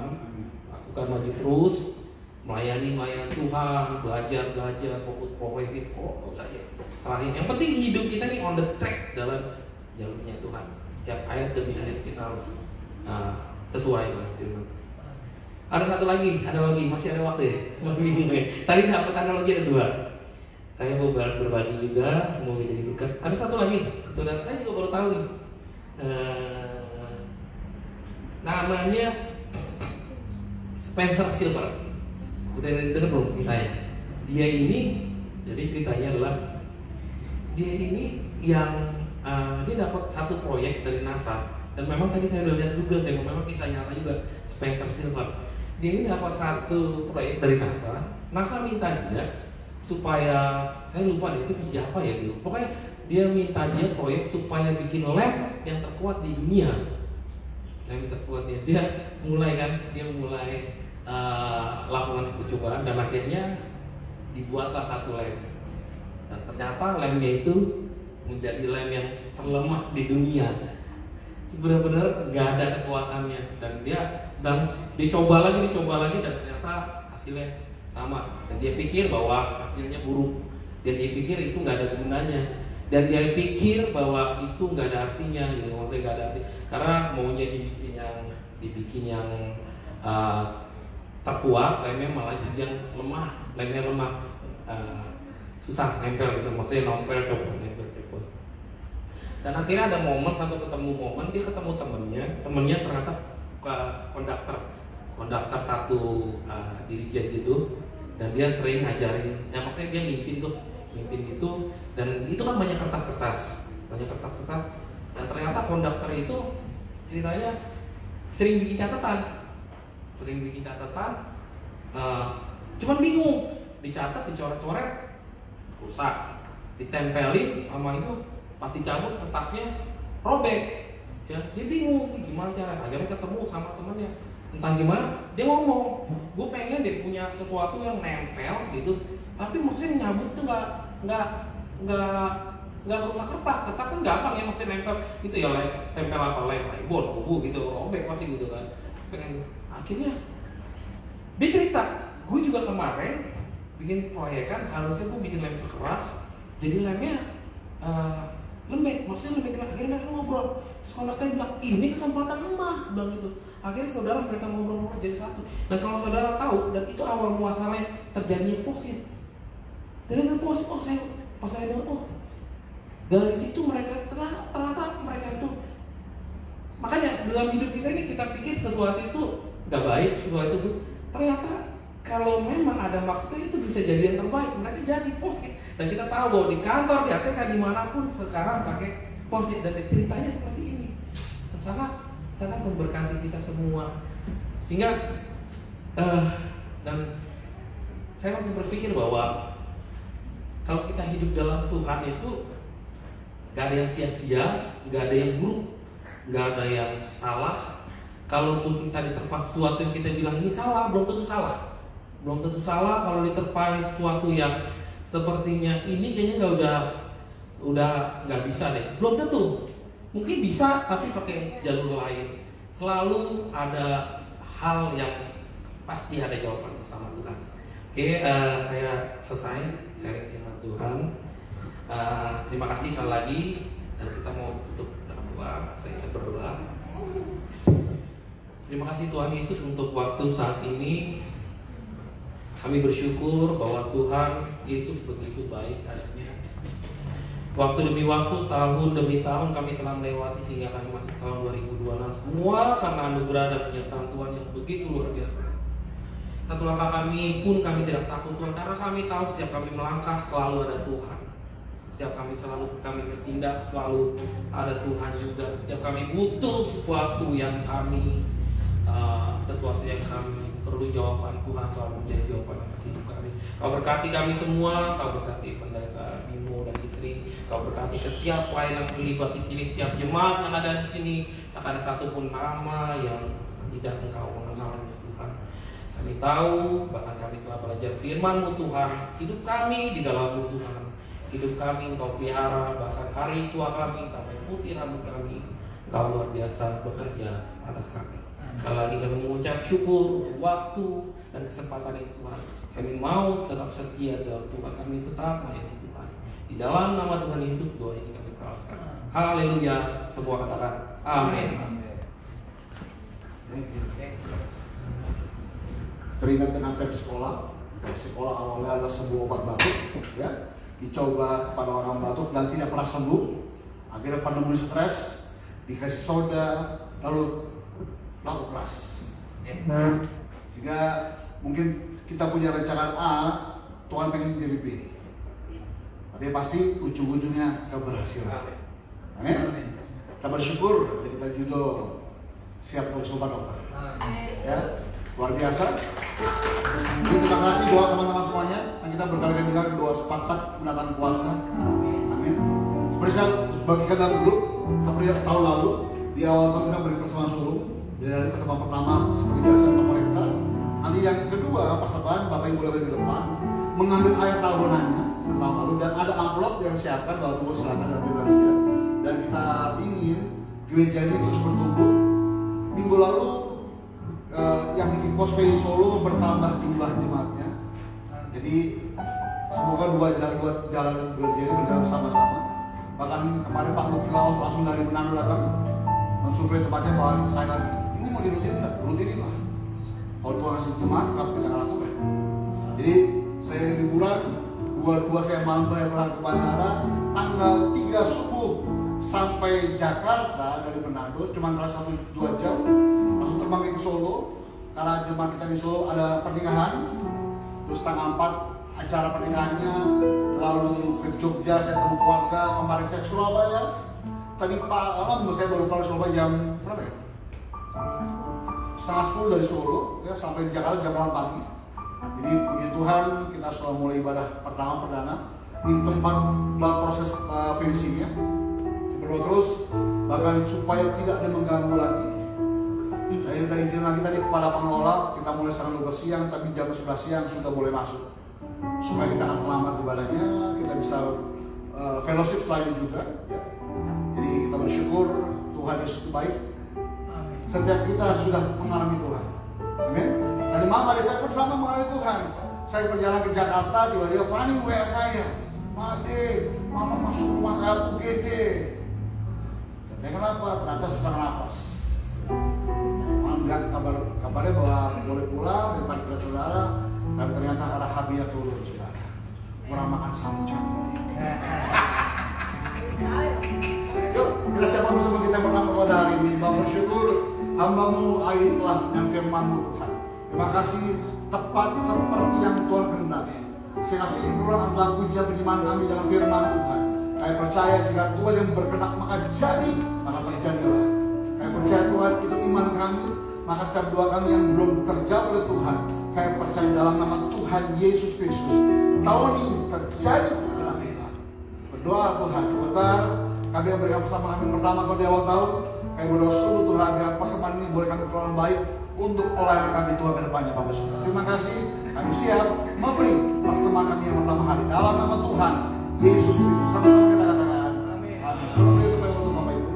Lakukan maju terus, melayani Tuhan, belajar, fokus saja. Selain yang penting hidup kita nih on the track dalam jalurnya Tuhan. Setiap ayat demi ayat kita harus sesuai dengan firman. Ada satu lagi, masih ada waktu ya? Tadi dapat analogi ada 2. Saya mau berbagi juga, semoga jadi berkat. Ada satu lagi, saudara saya juga baru tahu nih. Namanya Spencer Silver. Udah dengar belum kisahnya? Dia ini, jadi ceritanya adalah dia ini yang dia dapat satu proyek dari NASA, dan memang tadi saya udah lihat juga, memang kisah nyata juga Spencer Silver. Dia ini dapat satu proyek dari NASA. NASA minta dia supaya, saya lupa deh itu siapa ya gitu. Pokoknya dia minta dia proyek supaya bikin lab yang terkuat di dunia. Yang terkuat dia mulai lakukan percobaan dan akhirnya dibuatlah satu lem. Dan ternyata lemnya itu menjadi lem yang terlemah di dunia. Benar-benar nggak ada kekuatannya, dan dia coba lagi dan ternyata hasilnya sama. Dan dia pikir bahwa hasilnya buruk, dan dia pikir itu nggak ada gunanya, dan dia pikir bahwa itu nggak ada artinya, gitu. Maksudnya nggak ada arti karena maunya dibikin yang terkuat, lemnya malah jadi yang lemah, lemnya lemah, susah nempel gitu, maksudnya nempel coba. Dan akhirnya ada satu momen dia ketemu temennya ternyata konduktor satu dirijen gitu, dan dia sering ngajarin, maksudnya dia mimpin gitu, dan itu kan banyak kertas, dan ternyata konduktor itu ceritanya sering bikin catatan, cuman bingung, dicatat, dicoret-coret, rusak, ditempelin sama itu. Pasti cabut kertasnya robek, ya dia bingung gimana cara. Akhirnya ketemu sama temannya, entah gimana dia ngomong, gue pengen dia punya sesuatu yang nempel gitu, tapi maksudnya nyabut tuh nggak rusak kertas kan gampang ya, maksudnya nempel gitu ya, tempel apa bon bubu gitu, robek pasti gitu kan. Pengen akhirnya dia cerita, gue juga kemarin bikin proyekan, harusnya gue bikin lem keras, jadi lemnya lembek, maksudnya lembek. Akhirnya mereka ngobrol, terus konduktor bilang ini kesempatan emas, bilang gitu. Akhirnya mereka ngobrol jadi satu. Dan kalau saudara tahu, dan itu awal muasalnya terjadinya posit. Dan dengan posit, pas saya dengar, dari situ mereka ternyata mereka itu, makanya dalam hidup kita ini kita pikir sesuatu itu gak baik, sesuatu itu ternyata kalau memang ada maksudnya itu bisa jadi yang terbaik, mereka jadi posit. Dan kita tahu bahwa di kantor, di ATK, dimanapun sekarang pakai posit, dan ceritanya seperti ini. Dan sangat memberkati kita semua. Sehingga dan saya masih berpikir bahwa kalau kita hidup dalam Tuhan itu gak ada yang sia-sia, gak ada yang buruk, gak ada yang salah. Kalaupun kita diterpa sesuatu yang kita bilang ini salah, belum tentu salah. Kalau diterpa sesuatu yang sepertinya ini kayaknya udah nggak bisa deh, belum tentu. Mungkin bisa, tapi pakai jalur lain. Selalu ada hal yang pasti ada jawaban bersama Tuhan. Oke, saya selesai sharing firman Tuhan. Terima kasih sekali lagi, dan kita mau tutup dalam doa. Saya berdoa. Terima kasih Tuhan Yesus untuk waktu saat ini. Kami bersyukur bahwa Tuhan Yesus begitu baik adanya. Waktu demi waktu, tahun demi tahun kami telah melewati sehingga kami masuk tahun 2026. Semua karena anugerah dan penyertaan Tuhan yang begitu luar biasa. Satu langkah kami pun kami tidak takut Tuhan, karena kami tahu setiap kami melangkah selalu ada Tuhan. Setiap kami bertindak selalu ada Tuhan juga. Setiap kami butuh sesuatu yang kami perlu jawaban, Tuhan selalu menjadi jawaban atas hidup kami. Kau berkati kami semua, Kau berkati pendeta Bimo dan istri, Kau berkati setiap pelayan yang terlibat di sini, setiap jemaat yang ada di sini. Tak ada satupun nama yang tidak Engkau mengenalnya Tuhan. Kami tahu, bahkan kami telah belajar firman-Mu Tuhan. Hidup kami di dalam-Mu Tuhan. Hidup kami Engkau pelihara, bahkan hari tua kami sampai putih rambut kami. Engkau luar biasa bekerja atas kami. Sekali lagi kami mengucap syukur waktu dan kesempatan itu Tuhan. Kami mau tetap setia dalam Tuhan. Kami tetap melayani Tuhan. Di dalam nama Tuhan Yesus doa ini kami percayakan. Haleluya. Semua katakan amin. Teringat dengan pep sekolah. Pep sekolah awalnya adalah sebuah obat batuk, ya, dicoba kepada orang batuk dan tidak pernah sembuh. Akhirnya penemuan stres, dikasih soda, lalu laku keras. Sehingga mungkin kita punya rancangan A, Tuhan pengen jadi B. Tapi pasti ujung-ujungnya keberhasilan. Amin. Kita bersyukur kita juga siap untuk sobat over. Ya, luar biasa. Jadi, terima kasih doa teman-teman semuanya. Dan kita berkali-kali dengar doa sepakat mendatang kuasa. Amin. Seperti saya bagikan dalam grup seperti tahun lalu, di awal tahun kita beri persembahan Solo. Dari pertemuan pertama seperti biasa pemerintah Nanti yang kedua, persembahan Bapak Ibu lebih ke depan mengambil ayat tahunannya tahun lalu, dan ada amplop yang siapkan. Bapak Ibu silakan ambil aja. Dan kita ingin gereja ini terus bertumbuh. Minggu lalu yang di Pospei Solo bertambah jumlah jemaatnya. Jadi semoga dua jalan gereja ini berjalan sama-sama. Bahkan kemarin Pak Lukilao langsung dari Manado datang mensurvei tempatnya bahwa saya tadi ini mau dirutin nggak? Rutinin lah. Kalau Tuhan kasih jemaat, kita akan lakukan. Jadi saya liburan, 22 saya malam berangkat ke bandara, tanggal 3 subuh sampai Jakarta dari Manado, cuma antara 1-2 jam, langsung terbang ke Solo. Karena jemaat kita di Solo ada pernikahan, terus tanggal 4 acara pernikahannya, lalu ke Jogja saya ketemu keluarga, kemarin saya ke Surabaya. Tadi saya baru pulang Surabaya jam berapa ya? Setengah 10 dari Solo, ya, sampai di Jakarta jam 8 pagi. Jadi puji Tuhan, kita sudah mulai ibadah pertama perdana. Ini tempat dalam proses finishingnya. Berdoa terus, bahkan supaya tidak ada mengganggu lagi. Jadi kita izin lagi tadi kepada pengelola, kita mulai setengah 12 siang, tapi jam 11 siang sudah boleh masuk. Supaya kita akan terlambat ibadahnya, kita bisa fellowship setelah ini juga. Ya. Jadi kita bersyukur Tuhan Yesus itu baik. Setiap kita sudah mengalami Tuhan. Amin. Tadi malam adik saya pun sama mengalami Tuhan. Saya perjalanan ke Jakarta, tiba-tiba Fani WA saya, Made, mama masuk rumah sakit UGD. Saya kenapa? Ternyata sesak nafas. Malam kabarnya bahwa boleh pulang daripada kita saudara, tapi ternyata ada habia turun saudara. Kurang makan samcan. Yuk, kita siapa bersama kita pertama pada hari ini. Bapak bersyukur hamba-Mu air telah dengan firman-Mu Tuhan. Terima kasih, tepat seperti yang Tuhan kehendaki. Saya kasih turun adalah pujian penyimaan kami dengan firman Tuhan. Kami percaya jika Tuhan yang berkenan maka jadi, maka terjadilah. Kami percaya Tuhan itu iman kami. Maka setiap doa kami yang belum terjawab oleh Tuhan, kami percaya dalam nama Tuhan Yesus Kristus, tahun ini terjadi dalam kita. Berdoa Tuhan sebentar. Kami yang berikan bersama kami pertama kali di awal tahun. Kami berdoa sungguh Tuhan biar persembahan ini boleh kami keluar baik untuk pelayanan kami Tuhan ke depannya Bapak Saudara. Terima kasih. Kami siap memberi persembahan kami yang pertama hari dalam nama Tuhan Yesus Kristus. Sama-sama kita katakan amin. Amin. Kalau beri itu baik untuk Bapak Ibu.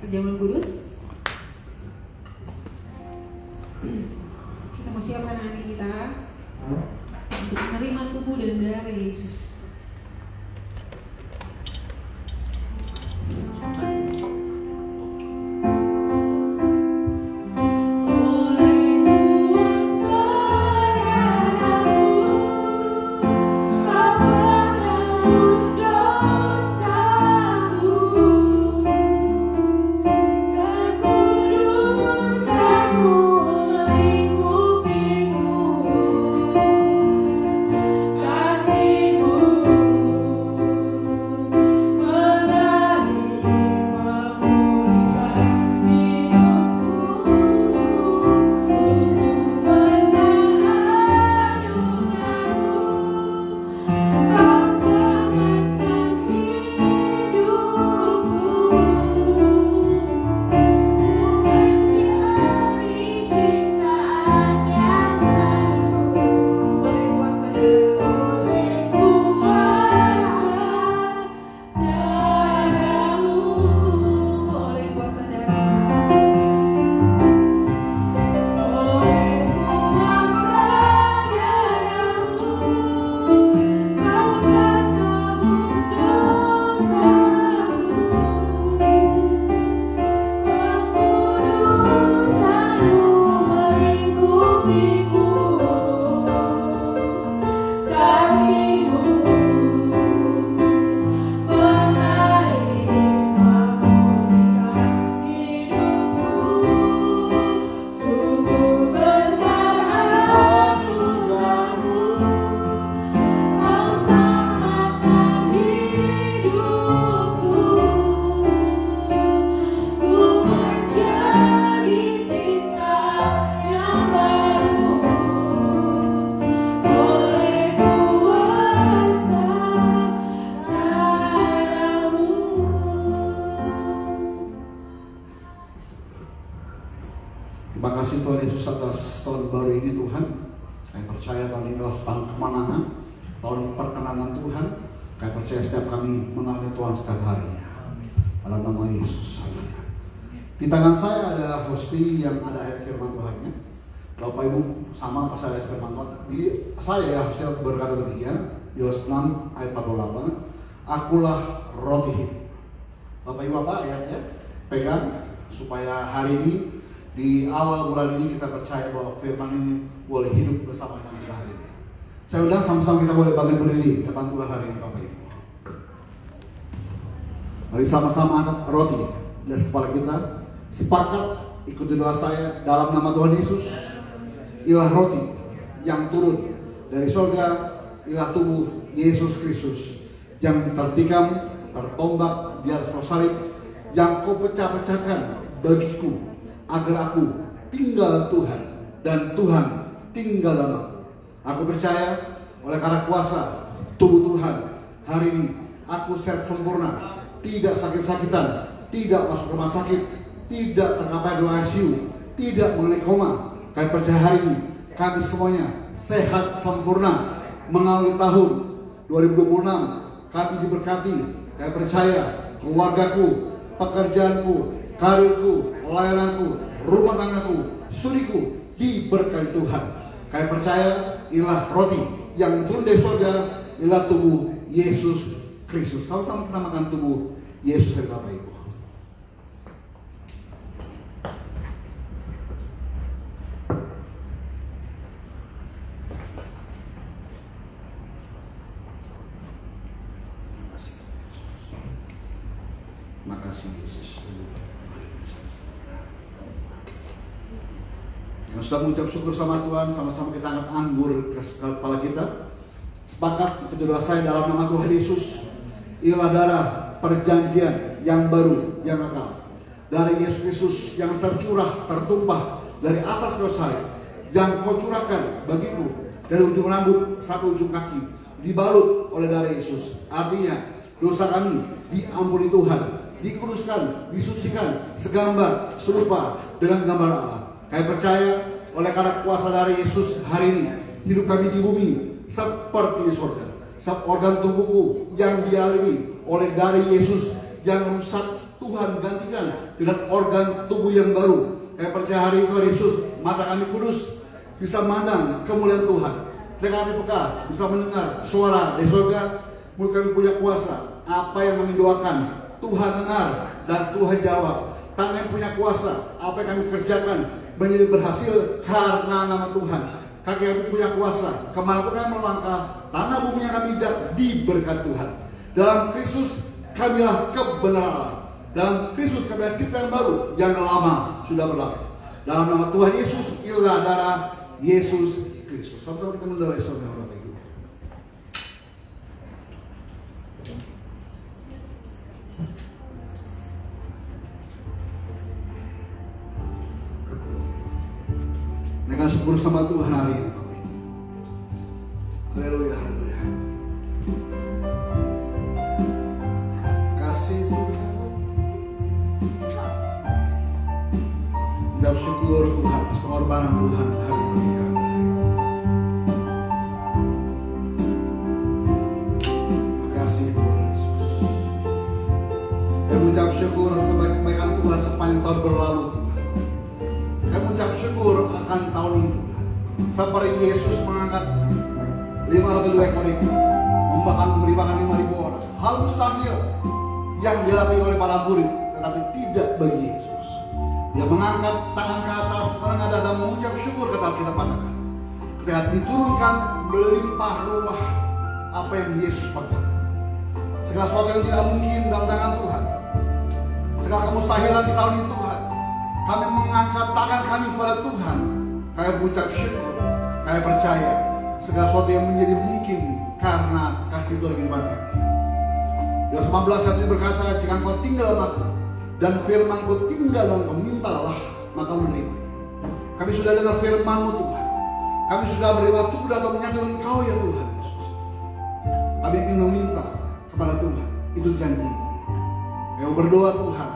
Perjamuan kudus. Kita mau siapkan hati kita untuk menerima tubuh dan darah Yesus. Kasih-Mu Terima kasih Tuhan Yesus atas tahun baru ini Tuhan. Kami percaya tahun ini adalah tahun kemenangan, tahun perkenanan Tuhan. Kami percaya setiap kami mengalami Tuhan setiap harinya. Dalam nama Yesus. Di tangan saya ada hosti yang ada ayat firman Tuhannya. Bapak Ibu sama pas ada firman Tuhan. Di saya hosti berkata demikian. Yohanes 6 ayat 48. Akulah roti hidup. Bapak Ibu apa ayatnya? Pegang supaya hari ini di awal bulan ini kita percaya bahwa firman ini boleh hidup bersama dengan kita hari ini. Saya undang sama-sama kita boleh bangkit berdiri depan Tuhan hari ini Bapak Ibu. Mari sama-sama angkat roti dan kepala kita. Sepakat ikuti doa saya dalam nama Tuhan Yesus. Inilah roti yang turun dari surga, inilah tubuh Yesus Kristus yang tertikam, tertombak di atas kayu salib, yang kau pecah-pecahkan bagiku agar aku tinggal Tuhan dan Tuhan tinggal dalam aku. Aku percaya oleh karena kuasa tubuh Tuhan hari ini aku sehat sempurna, tidak sakit-sakitan, tidak masuk rumah sakit, tidak tercapai di ICU, tidak mengenai koma. Kami percaya hari ini kami semuanya sehat sempurna mengawali tahun 2026. Kami diberkati. Kami percaya keluargaku, pekerjaanku, karirku, layananku, rumah tanggaku, studiku diberkati Tuhan. Kami percaya inilah roti yang turun dari surga, inilah tubuh Yesus Kristus. Sama-sama kita makan tubuh Yesus dari Bapak Ibu. Makasih Yesus. Yang sudah mengucap syukur sama Tuhan, sama-sama kita angkat anggur ke kepala kita. Sepakat ikuti doa saya dalam nama Tuhan Yesus. Inilah darah perjanjian yang baru, yang kekal. Dari Yesus Kristus yang tercurah, tertumpah dari atas kayu salib, yang kau curahkan bagiku dari ujung rambut sampai ujung kaki, dibalut oleh darah Yesus. Artinya dosa kami diampuni Tuhan, dikuduskan, disucikan, segambar, serupa dengan gambar Allah. Kami percaya oleh karena kuasa dari Yesus hari ini hidup kami di bumi seperti di surga. Setiap organ tubuhku yang dialami oleh dari Yesus yang rusak, Tuhan gantikan dengan organ tubuh yang baru. Kami percaya hari ini Tuhan Yesus, mata kami kudus bisa memandang kemuliaan Tuhan. Telinga kami peka bisa mendengar suara dari surga. Mulut kami punya kuasa. Apa yang kami doakan Tuhan dengar dan Tuhan jawab. Tangan punya kuasa. Apa yang kami kerjakan menjadi berhasil karena nama Tuhan. Kaki kami punya kuasa. Kemanapun kami melangkah, tanah bumi yang kami injak diberkati Tuhan. Dalam Kristus kamilah kebenaran Allah. Dalam Kristus kami adalah cipta yang baru, yang lama sudah berlalu. Dalam nama Tuhan Yesus, inilah darah Yesus Kristus. Sama-sama kita mendoa surga Bapak Ibu. Dengan syukur sama Tuhan hari ini. Haleluya, haleluya. Kasih Tuhan. Ucap syukur Tuhan atas pengorbanan Tuhan hari ini kami. Kasih Tuhan Yesus. Dan ucap syukur atas kebaikan Tuhan sepanjang tahun berlalu. Dan ucap syukur akan tahun ini. Seperti Yesus mengangkat 502 ekor ikan, melimpahkan 5.000 orang. Hal mustahil yang dilalui oleh para murid, tetapi tidak bagi Yesus. Dia mengangkat tangan ke atas, menengadah dan mengucap syukur kata kita katakan. Ketika diturunkan melimpah ruah apa yang Yesus perbuat. Segala sesuatu yang tidak mungkin dalam tangan Tuhan. Segala kemustahilan di tahun ini Tuhan. Kami mengangkat tangan kami kepada Tuhan. Kami mengucap syukur. Kami percaya segala sesuatu yang menjadi mungkin karena kasih Tuhan di mana. Yohanes 19 ayat ini berkata, jika engkau tinggal dalam aku dan firman-Ku tinggal dalam engkau, mintalah maka menerima. Kami sudah dengar firman-Mu Tuhan. Kami sudah menerima tubuh dan menyatu dengan Engkau ya Tuhan Yesus. Kami ingin meminta kepada Tuhan, itu janji. Kami berdoa Tuhan,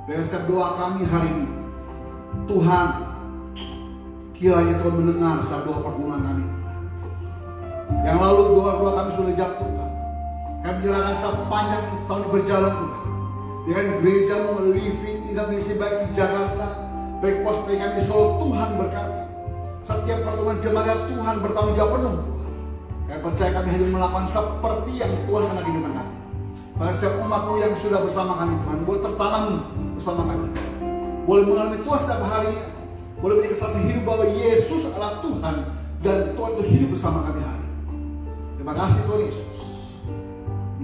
dengan setiap doa kami hari ini, Tuhan Kiranya Tuhan mendengar setiap doa pergumulan kami. Yang lalu doa-doa kami sudah dijawab Tuhan. Kami menyerahkan sepanjang tahun berjalan Tuhan. Dengan gerejamu, living, Indonesia baik di Jakarta, baik pos baik kami di Solo, Tuhan berkati. Setiap pertemuan jemaat Tuhan bertanggung jawab penuh Tuhan. Kami percaya kami hanya melakukan seperti yang Tuhan kena di depan kami. Bagi setiap umatmu yang sudah bersama kami Tuhan, boleh tertanam bersama kami. Boleh mengalami Tuhan setiap hari. Boleh menjadi kesaksian hidup bahwa Yesus adalah Tuhan dan Tuhan itu hidup bersama kami hari. Terima kasih Tuhan Yesus.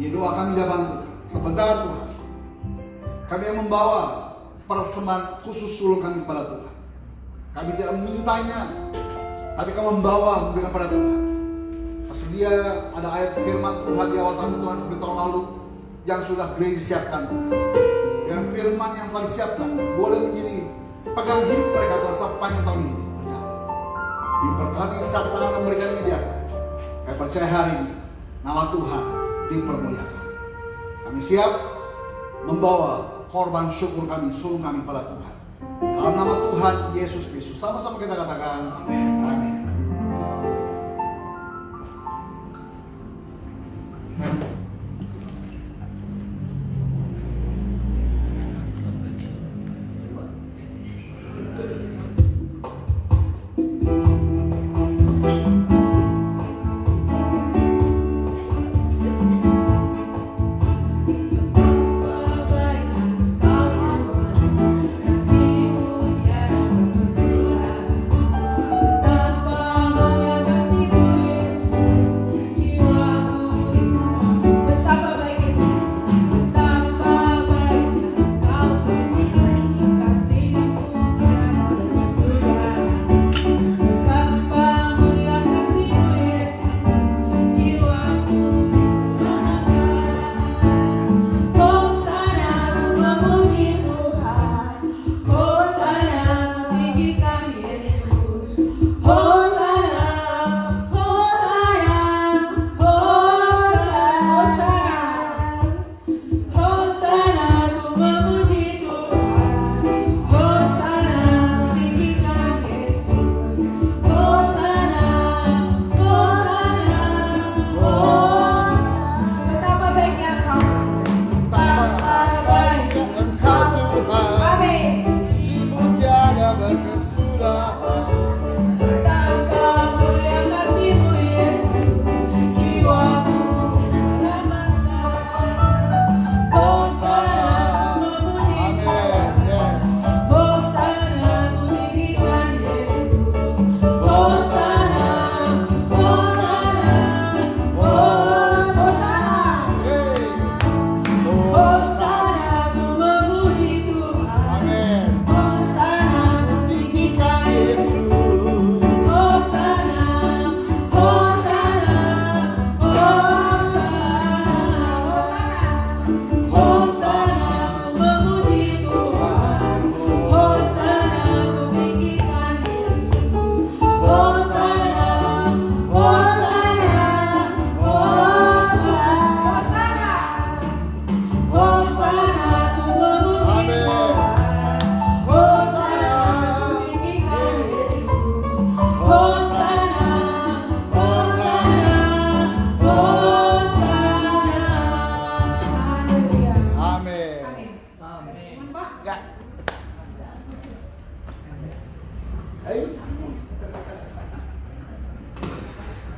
Ini doa kami dalam sebentar Tuhan. Kami yang membawa persembahan khusus sulung kami kepada Tuhan. Kami tidak memintanya, tapi kami membawa memberikan pada Tuhan. Sedia ada ayat firman Tuhan di awal tahun Tuhan seperti tahun lalu yang sudah gereja siapkan. Dengan firman yang telah disiapkan boleh menjadi pegang hidup mereka Tuhan sepanjang tahun ini. Diberkati saat tangan mereka menyediakan. Kami percaya hari ini nama Tuhan dipermuliakan. Kami siap membawa korban syukur kami, sulung kami pada Tuhan. Dalam nama Tuhan Yesus Kristus. Sama-sama kita katakan amin.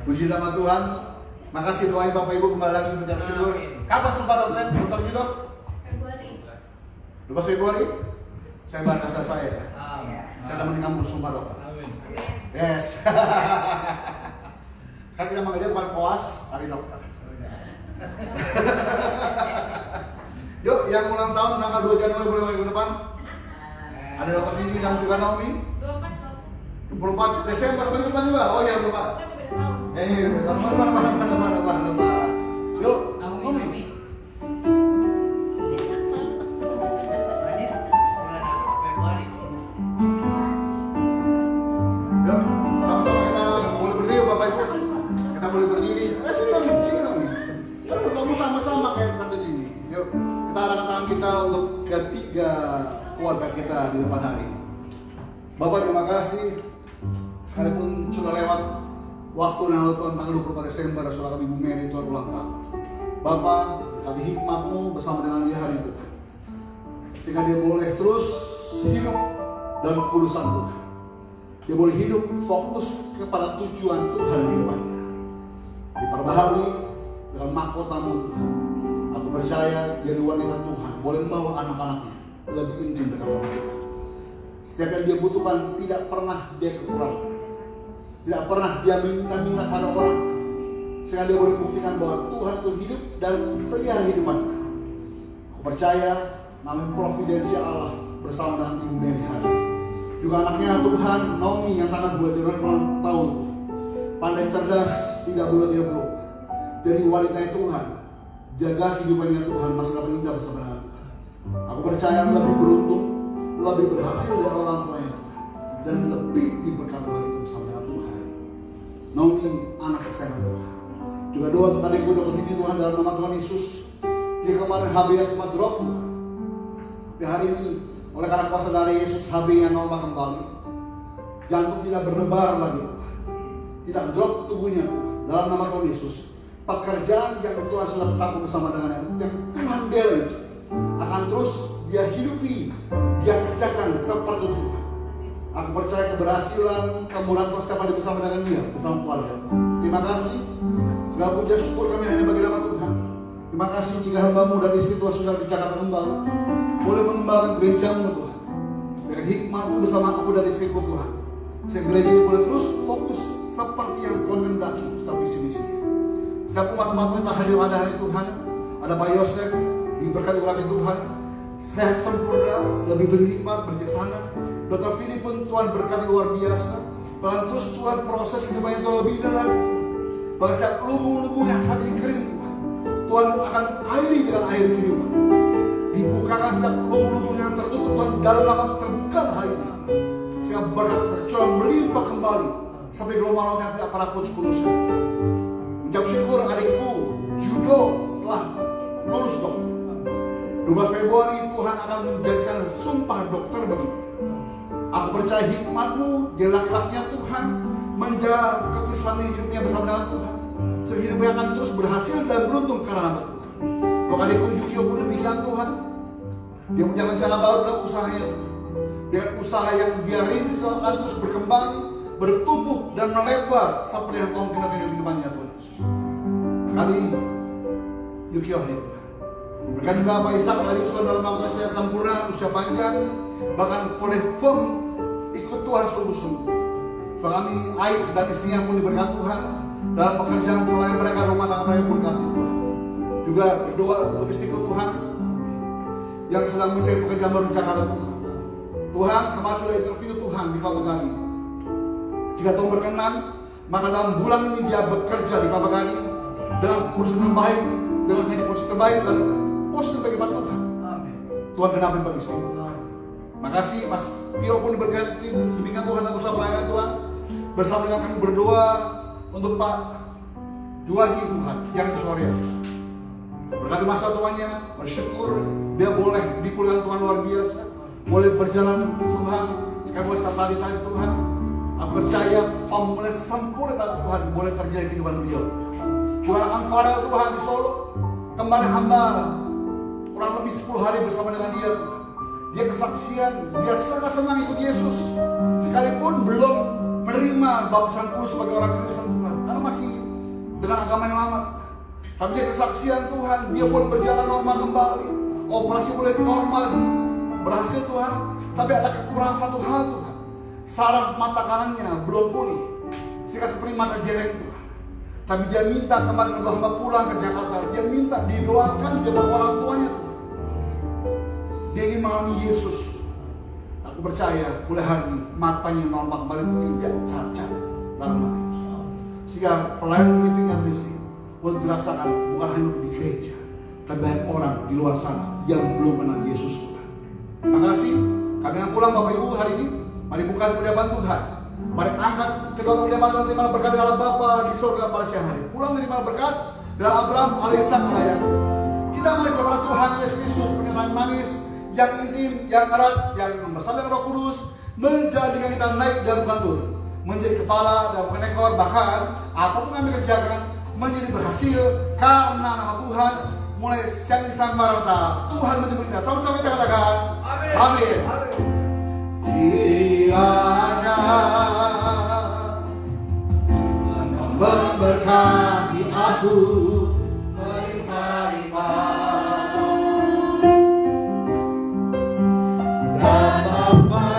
Puji nama Tuhan. Makasih doain Bapak Ibu kembali lagi mengucap syukur. Kapan sumpah dokter? Dokter Judo? Februari. 12 Februari? Saya bahas saya. Saya teman kamu sumpah dokter. Yes. Kan kita mengajar bukan koas, hari dokter. Yuk, yang ulang tahun tanggal 2 Januari boleh minggu depan. Ada dokter Didi dan juga Naomi. 24 Desember minggu depan juga. Oh iya lupa. Mana. Yuk, Naomi. Yuk, sama-sama kita boleh berdiri Bapak Ibu. Kita boleh berdiri. Sini Naomi. Yuk, kamu sama-sama kayak tante Dini. Yuk, kita arahkan tangan kita untuk ketiga keluarga kita di depan hari ini. Bapak terima kasih Sekalipun sudah lewat waktu yang lalu Tuhan tanggal 24 Desember, saudara kami Ibu Mary Tuhan ulang tahun. Bapak, kami hikmat-Mu bersama dengan dia hari itu, sehingga dia boleh terus hidup dalam kekudusan Tuhan. Dia boleh hidup fokus kepada tujuan Tuhan di hidupnya. Diperbaharui dengan mahkota-Mu Tuhan. Aku percaya dia wanita Tuhan boleh membawa anak-anaknya lebih intim dengan Tuhan. Setiap yang dia butuhkan tidak pernah dia kekurangan. Tidak pernah dia minta-minta pada orang. Sehingga dia boleh buktikan bahwa Tuhan itu hidup dan pelihara hidupan. Aku percaya namanya providensial Allah bersama dengan Ibu Mary hari. Juga anaknya Tuhan, Naomi yang tangan buat dia ulang tahun. Pandai cerdas, tidak boleh dia belum. Jadi wanita Tuhan, jaga kehidupannya Tuhan, masa depan indah bersama dengan Tuhan. Aku percaya lebih beruntung, lebih berhasil dari orang tuanya dan lebih diberkati itu bersama dengan Tuhan. Naomi, anak kesayangan Tuhan. Juga doa untuk adikku, dokter Didi Tuhan, dalam nama Tuhan Yesus. Jika kemarin HB sempat drop Tuhan, tapi hari ini oleh karena kuasa dari Yesus HB yang normal kembali, jantung tidak berdebar lagi, tidak drop tubuhnya dalam nama Tuhan Yesus. Pekerjaan yang Tuhan sudah tetapkan bersama dengannya, yang Tuhan bela itu akan terus dia hidupi, dia kerjakan seperti itu. Aku percaya keberhasilan, kemudahan Tuhan setiap hari bersama dengan dia, bersama keluarga. Terima kasih. Segala puji dan syukur kami hanya bagi nama Tuhan. Terima kasih jika hamba-Mu dan istri Tuhan sudah di Jakarta kembali, boleh mengembangkan gereja-Mu Tuhan dengan hikmat-Mu bersama aku dan istriku Tuhan. Sehingga gereja ini boleh terus fokus seperti yang Tuhan kehendaki tetap di sini. Setiap umat-umat-Mu yang hadir pada hari Tuhan, ada Pak Yosef diberkati oleh Tuhan, sehat sempurna, lebih berhikmat, berjaksana. Dr. Philip pun Tuhan berkati luar biasa. Bahkan terus Tuhan proses hidupnya Tuhan lebih dalam. Bahkan setiap lubung-lubung yang saat ini kering, Tuhan akan airi dengan air kehidupan. Dibukakan setiap lubung-lubung yang tertutup, Tuhan dalam nama terbuka hari ini. Sehingga berkat tercurah melimpah kembali sampai gelombang laut yang tidak pernah putus-putusnya. Ucap syukur adikku Judo telah lulus dokter. 12 Februari Tuhan akan menjadikan sumpah dokter bagiku. Aku percaya hikmat-Mu, dia laki-lakinya Tuhan, menjaga kekhususan hidupnya bersama dengan Tuhan. Sehingga hidupnya akan terus berhasil dan beruntung karena nama Tuhan. Untuk adikku Yukio pun demikian Tuhan. Dia punya rencana baru dalam usahanya. Dengan usaha yang dia rintis akan terus berkembang, bertumbuh dan melebar seperti yang Tuhan kenalkan kehidupannya Tuhan Yesus. Kali Yukio hari Tuhan. Berkat juga Pak Ishak hari usia dalam waktu saya sempurna, usia panjang, bahkan boleh firm ikut Tuhan sungguh-sungguh. Kami Aik dan istrinya pun diberkati Tuhan dalam pekerjaan mulai mereka rumah tangga mereka berkati Tuhan. Juga berdoa untuk istriku Tuhan yang sedang mencari pekerjaan baru di Jakarta Tuhan. Tuhan kemarin sudah interview Tuhan di Kelapa Gading. Jika Tuhan berkenan, maka dalam bulan ini dia bekerja di Kelapa Gading dengan kursi terbaik, dengan jadi kursi terbaik dan posisi bagi Tuhan. Tuhan kenapi bagi saya. Makasih Mas Tio pun diberkati demikian Tuhan dan usaha pelayanan Tuhan. Bersama dengan kami berdoa untuk Pak Juwadi Tuhan yang di Soria. Berkati masa tuannya, bersyukur dia boleh dipulihkan Tuhan luar biasa, boleh berjalan Tuhan, sekarang boleh start tadi Tuhan. Aku percaya pemulihan sempurna Tuhan boleh terjadi di kehidupan beliau. Tuhan akan fara Tuhan di Solo. Kemarin hamba kurang lebih 10 hari bersama dengan dia. Dia kesaksian, dia senang ikut Yesus. Sekalipun belum menerima baptisan kudus sebagai orang Kristen Tuhan, karena masih dengan agama yang lama. Tapi dia kesaksian Tuhan, dia pun berjalan normal kembali. Operasi boleh normal, berhasil Tuhan. Tapi ada kekurangan satu hal Tuhan. Saraf mata kanannya belum pulih, sehingga seperti mata jelek Tuhan. Tapi dia minta kemarin sebelum hamba pulang ke Jakarta, dia minta didoakan dia bawa orang tuanya Tuhan. Dia ingin mengalami Yesus. Aku percaya mulai hari ini matanya normal kembali, tidak cacat dalam hal Yesus. Sehingga pelayanan living and ministry boleh dirasakan bukan hanya di gereja, tapi banyak orang di luar sana yang belum mengenal Yesus Tuhan. Terima kasih. Kami akan pulang Bapak Ibu hari ini. Mari buka penyambahan Tuhan. Mari angkat kedua penyambahan Tuhan, terima berkat Allah Bapa di surga pada siang hari. Pulang menerima berkat dari Abraham, Alisa, Raya. Cinta manis kepada Tuhan Yesus Kristus, penyembahan manis yang intim, yang erat, yang membesar dengan Roh Kudus, menjadikan kita naik dan bukan turun. menjadi kepala dan bukan ekor, bahkan apapun yang dikerjakan menjadi berhasil karena nama Tuhan. Mulai siang ini sampai rata, Tuhan menyebut kita. Sama-sama kita katakan amin. Kiranya memberkati aku melimpah-limpah dan Bapa